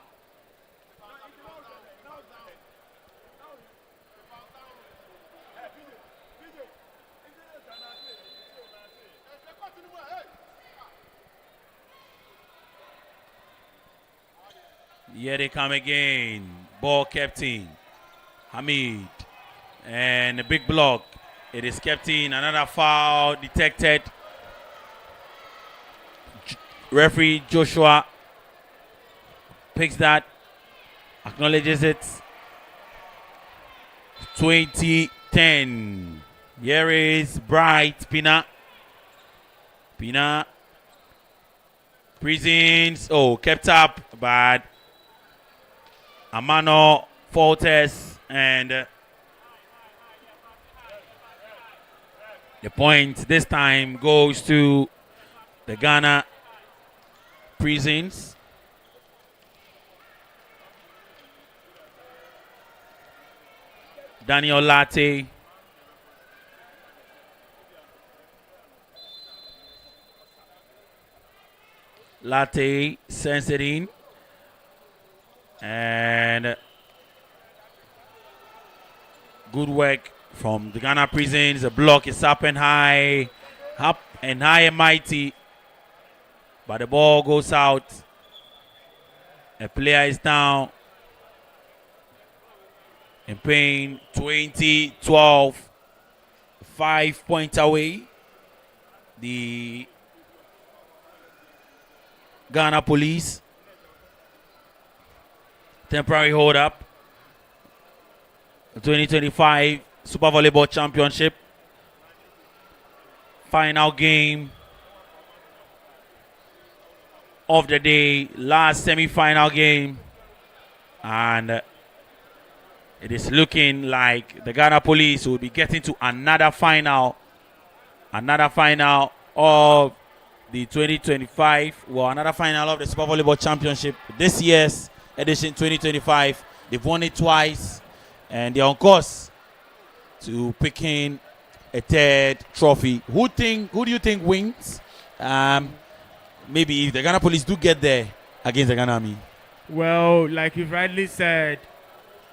Here they come again. Ball kept in. Hamid. And a big block. It is kept in. Another foul detected. Referee Joshua picks that. Acknowledges it. 2010. Here is Bright Pina. Pina. Prisons. Oh, kept up. But Amano falters, and the point this time goes to the Ghana Prisons. Daniel Latte. Latte sends it in. And good work from the Ghana Prisons. The block is up and high and mighty. But the ball goes out. A player is down. In pain, 20-12. 5 points away. The Ghana Police. Temporary hold up. 2025 Super Volleyball Championship. Final game of the day. Last semi-final game. And it is looking like the Ghana Police will be getting to another final. Another final of the 2025. Well, another final of the Super Volleyball Championship. This year's edition 2025. They've won it twice. And they're on course to picking a third trophy. Who do you think wins? Maybe if the Ghana Police do get there against the Ghana Army. Well, like you've rightly said,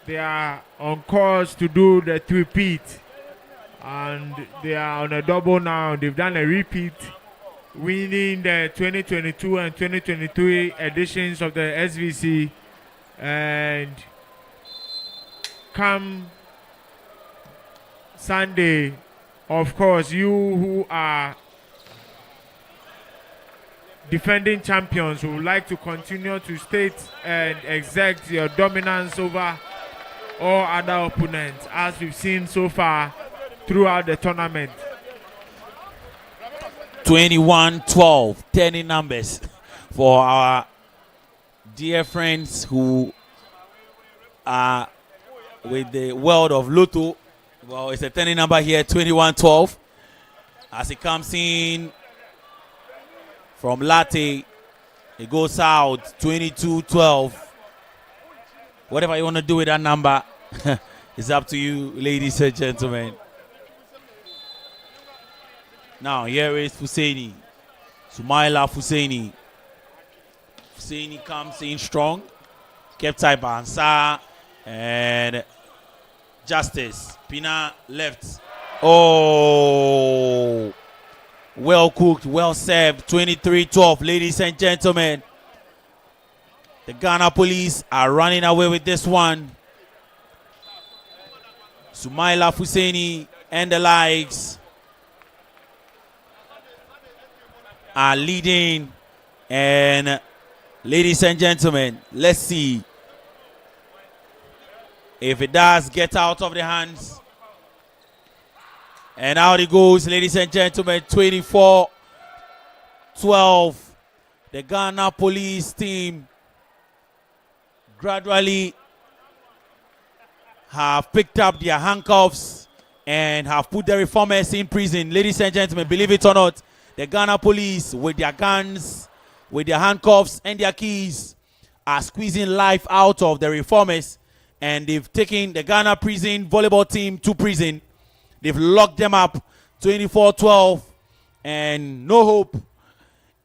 they are on course to do the three-peat. And they are on a double now. They've done a repeat, winning the 2022 and 2023 editions of the SVC. And come Sunday, of course, you who are defending champions who would like to continue to state and exert your dominance over all other opponents, as we've seen so far throughout the tournament. 21-12, 10 in numbers for our dear friends who are with the world of Lotto. Well, it's a 10 number here, 21-12. As it comes in from Latte, it goes out 22-12. Whatever you want to do with that number, it's up to you, ladies and gentlemen. Now, here is Fusaini. Sumaila Fusaini. Fusaini comes in strong. Kept tight by Ansar. And Justice. Pina left. Oh. Well cooked, well served. 23-12, ladies and gentlemen. The Ghana Police are running away with this one. Sumaila Fusaini and the likes are leading. And ladies and gentlemen, let's see if it does get out of the hands. And out it goes, ladies and gentlemen, 24-12. The Ghana Police team gradually have picked up their handcuffs and have put the reformers in prison. Ladies and gentlemen, believe it or not, the Ghana Police with their guns, with their handcuffs and their keys are squeezing life out of the reformers, and they've taken the Ghana prison volleyball team to prison. They've locked them up 24-12, and no hope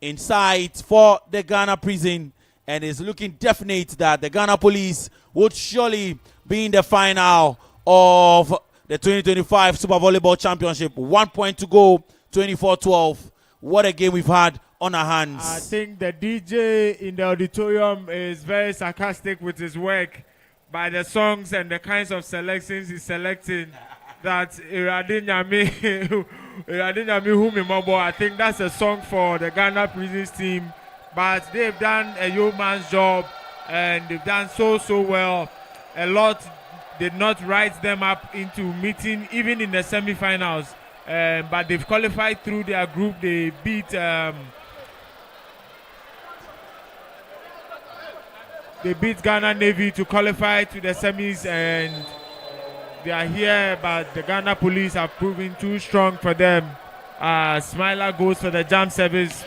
in sight for the Ghana prison, and it's looking definite that the Ghana Police would surely be in the final of the 2025 Super Volleyball Championship. 1 point to go, 24-12. What a game we've had on our hands. I think the DJ in the auditorium is very sarcastic with his work by the songs and the kinds of selections he's selecting. That I think that's a song for the Ghana Prisons team, but they've done a yeoman's job and they've done so well. A lot did not write them up into meeting even in the semi-finals, but they've qualified through their group. They beat Ghana Navy to qualify to the semis, and they are here, but the Ghana Police have proven too strong for them. Smiler goes for the jump service.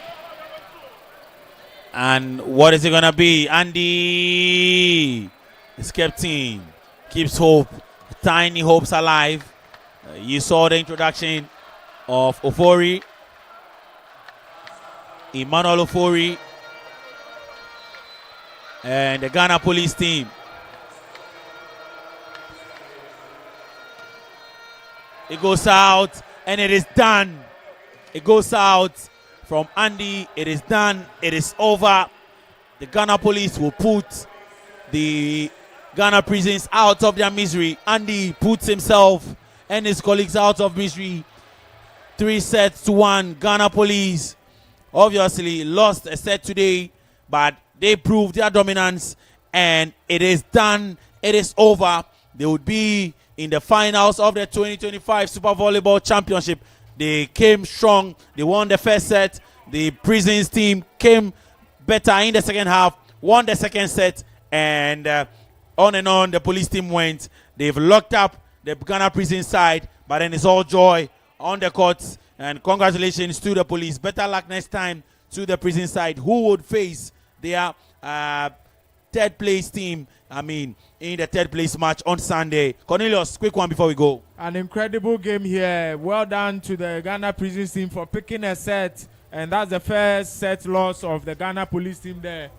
And what is it going to be? Andy is captain. Keeps hope. tiny hopes alive. You saw the introduction of Ofori, Emmanuel Ofori, and the Ghana police team. It goes out and it is done. It goes out from Andy. It is done. It is over. The Ghana police will put the Ghana prisons out of their misery. Andy puts himself and his colleagues out of misery. 3-1. Ghana police obviously lost a set today, but they proved their dominance and it is done. It is over. They would be in the finals of the 2025 Super Volleyball Championship. They came strong. They won the first set. The prisons team came better in the second half, won the second set, and on and on the police team went. They've locked up the Ghana prison side, but then it's all joy on the courts. And congratulations to the police. Better luck next time to the prison side, who would face their third place team, in the third place match on Sunday. Cornelius, quick one before we go. An incredible game here. Well done to the Ghana prison team for picking a set. And that's the first set loss of the Ghana police team there.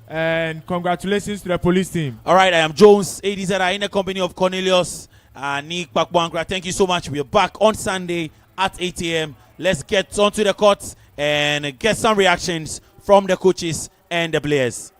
And congratulations to the police team. All right, I am Jones, ADZ, in the company of Cornelius and Nick Pakwankra. Thank you so much. We're back on Sunday at 8 a.m. Let's get onto the courts and get some reactions from the coaches and the players.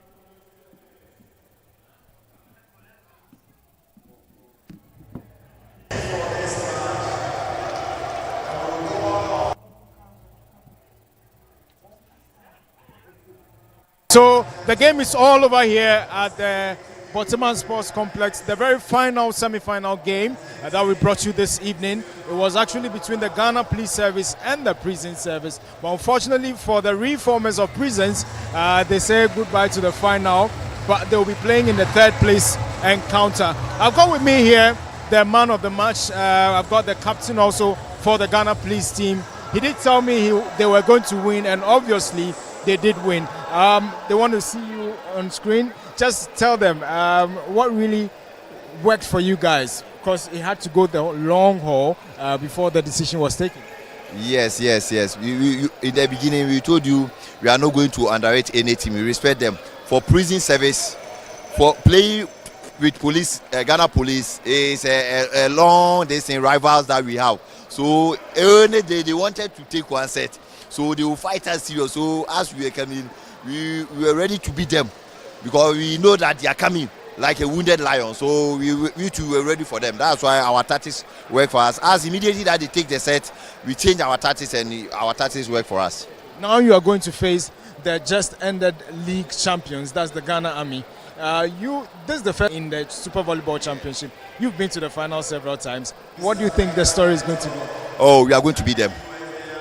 So the game is all over here at the Borteyman Sports Complex. The very final semi-final game that we brought you this evening. It was actually between the Ghana Police Service and the Prison Service. But unfortunately for the reformers of prisons, they say goodbye to the final. But they'll be playing in the third place encounter. I've got with me here the man of the match. I've got the captain also for the Ghana Police team. He did tell me they were going to win, and obviously they did win. They want to see you on screen. Just tell them what really worked for you guys, because it had to go the long haul before the decision was taken. Yes. We, in the beginning, we told you we are not going to underrate any team. We respect them. For prison service, for playing with police, Ghana police is a long distance rivals that we have. So any day they wanted to take one set. So they will fight us serious. So as we were coming, we were ready to beat them, because we know that they are coming like a wounded lion. So we too were ready for them. That's why our tactics work for us. As immediately that they take the set, we change our tactics and our tactics work for us. Now you are going to face the just ended league champions. That's the Ghana Army. This is the first in the Super Volleyball Championship. You've been to the final several times. What do you think the story is going to be? Oh, we are going to beat them.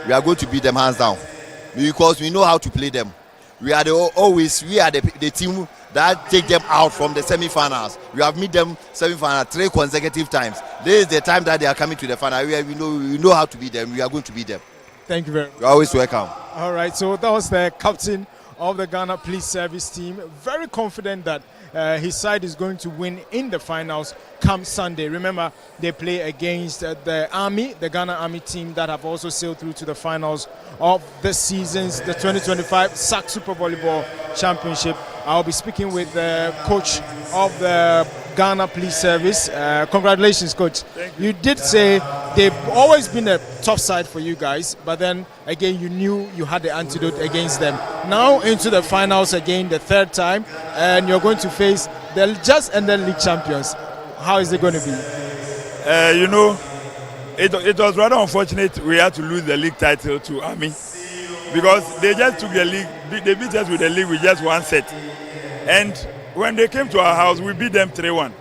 We are going to beat them hands down, because we know how to play them. We are the team that take them out from the semi-finals. We have met them semi-final 3 consecutive times. This is the time that they are coming to the final. We know how to beat them. We are going to beat them. Thank you very much. You're always welcome. All right, so that was the captain of the Ghana Police Service team. Very confident that his side is going to win in the finals come Sunday. Remember, they play against the Army, the Ghana Army team that have also sailed through to the finals of this season's the 2025 SAC Super Volleyball Championship. I'll be speaking with the coach of the Ghana Police Service. Congratulations, coach. You did say they've always been a tough side for you guys, but then again you knew you had the antidote against them. Now into the finals again, the third time, and you're going to face the just ended league champions. How is it going to be? It was rather unfortunate we had to lose the league title to Army, because they just took the league, they beat us with the league with just one set. And when they came to our house, we beat them 3-1.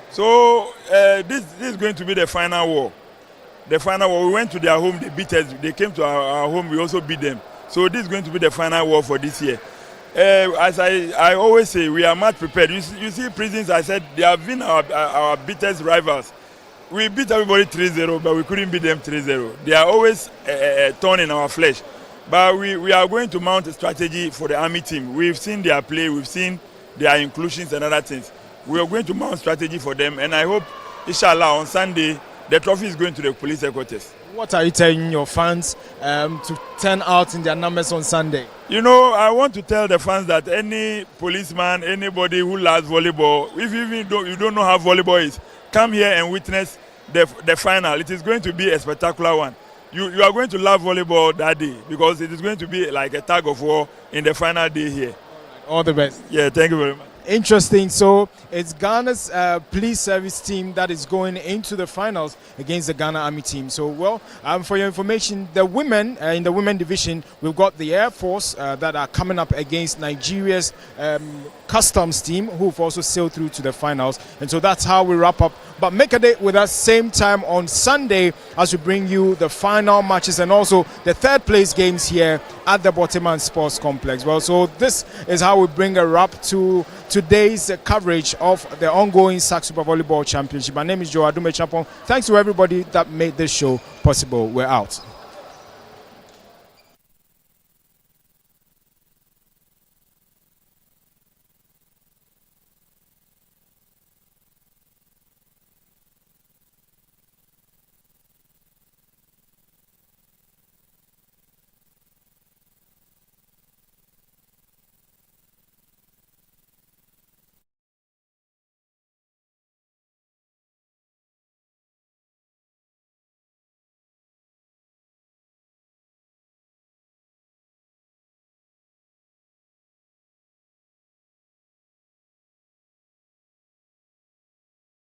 So this is going to be the final war. The final war, we went to their home, they beat us. They came to our home, we also beat them. So this is going to be the final war for this year. As I always say, we are much prepared. You see, prisons, I said, they have been our biggest rivals. We beat everybody 3-0, but we couldn't beat them 3-0. They are always a thorn in our flesh. But we are going to mount a strategy for the Army team. We've seen their play, we've seen their inclusions and other things. We are going to mount strategy for them, and I hope inshallah, on Sunday, the trophy is going to the police headquarters. What are you telling your fans to turn out in their numbers on Sunday? You know, I want to tell the fans that any policeman, anybody who loves volleyball, if you don't know how volleyball is, come here and witness the final. It is going to be a spectacular one. You are going to love volleyball that day because it is going to be like a tug of war in the final day here. All the best. Yeah, thank you very much. Interesting. So it's Ghana's police service team that is going into the finals against the Ghana Army team. So, well, for your information, the women in the women division, we've got the Air Force that are coming up against Nigeria's customs team, who've also sailed through to the finals. And so that's how we wrap up. But make a date with us same time on Sunday as we bring you the final matches and also the third place games here at the Borteyman Sports Complex. Well, so this is how we bring a wrap to today's coverage of the ongoing SAC Super Volleyball Championship. My name is GHOne TV. Thanks to everybody that made this show possible. We're out.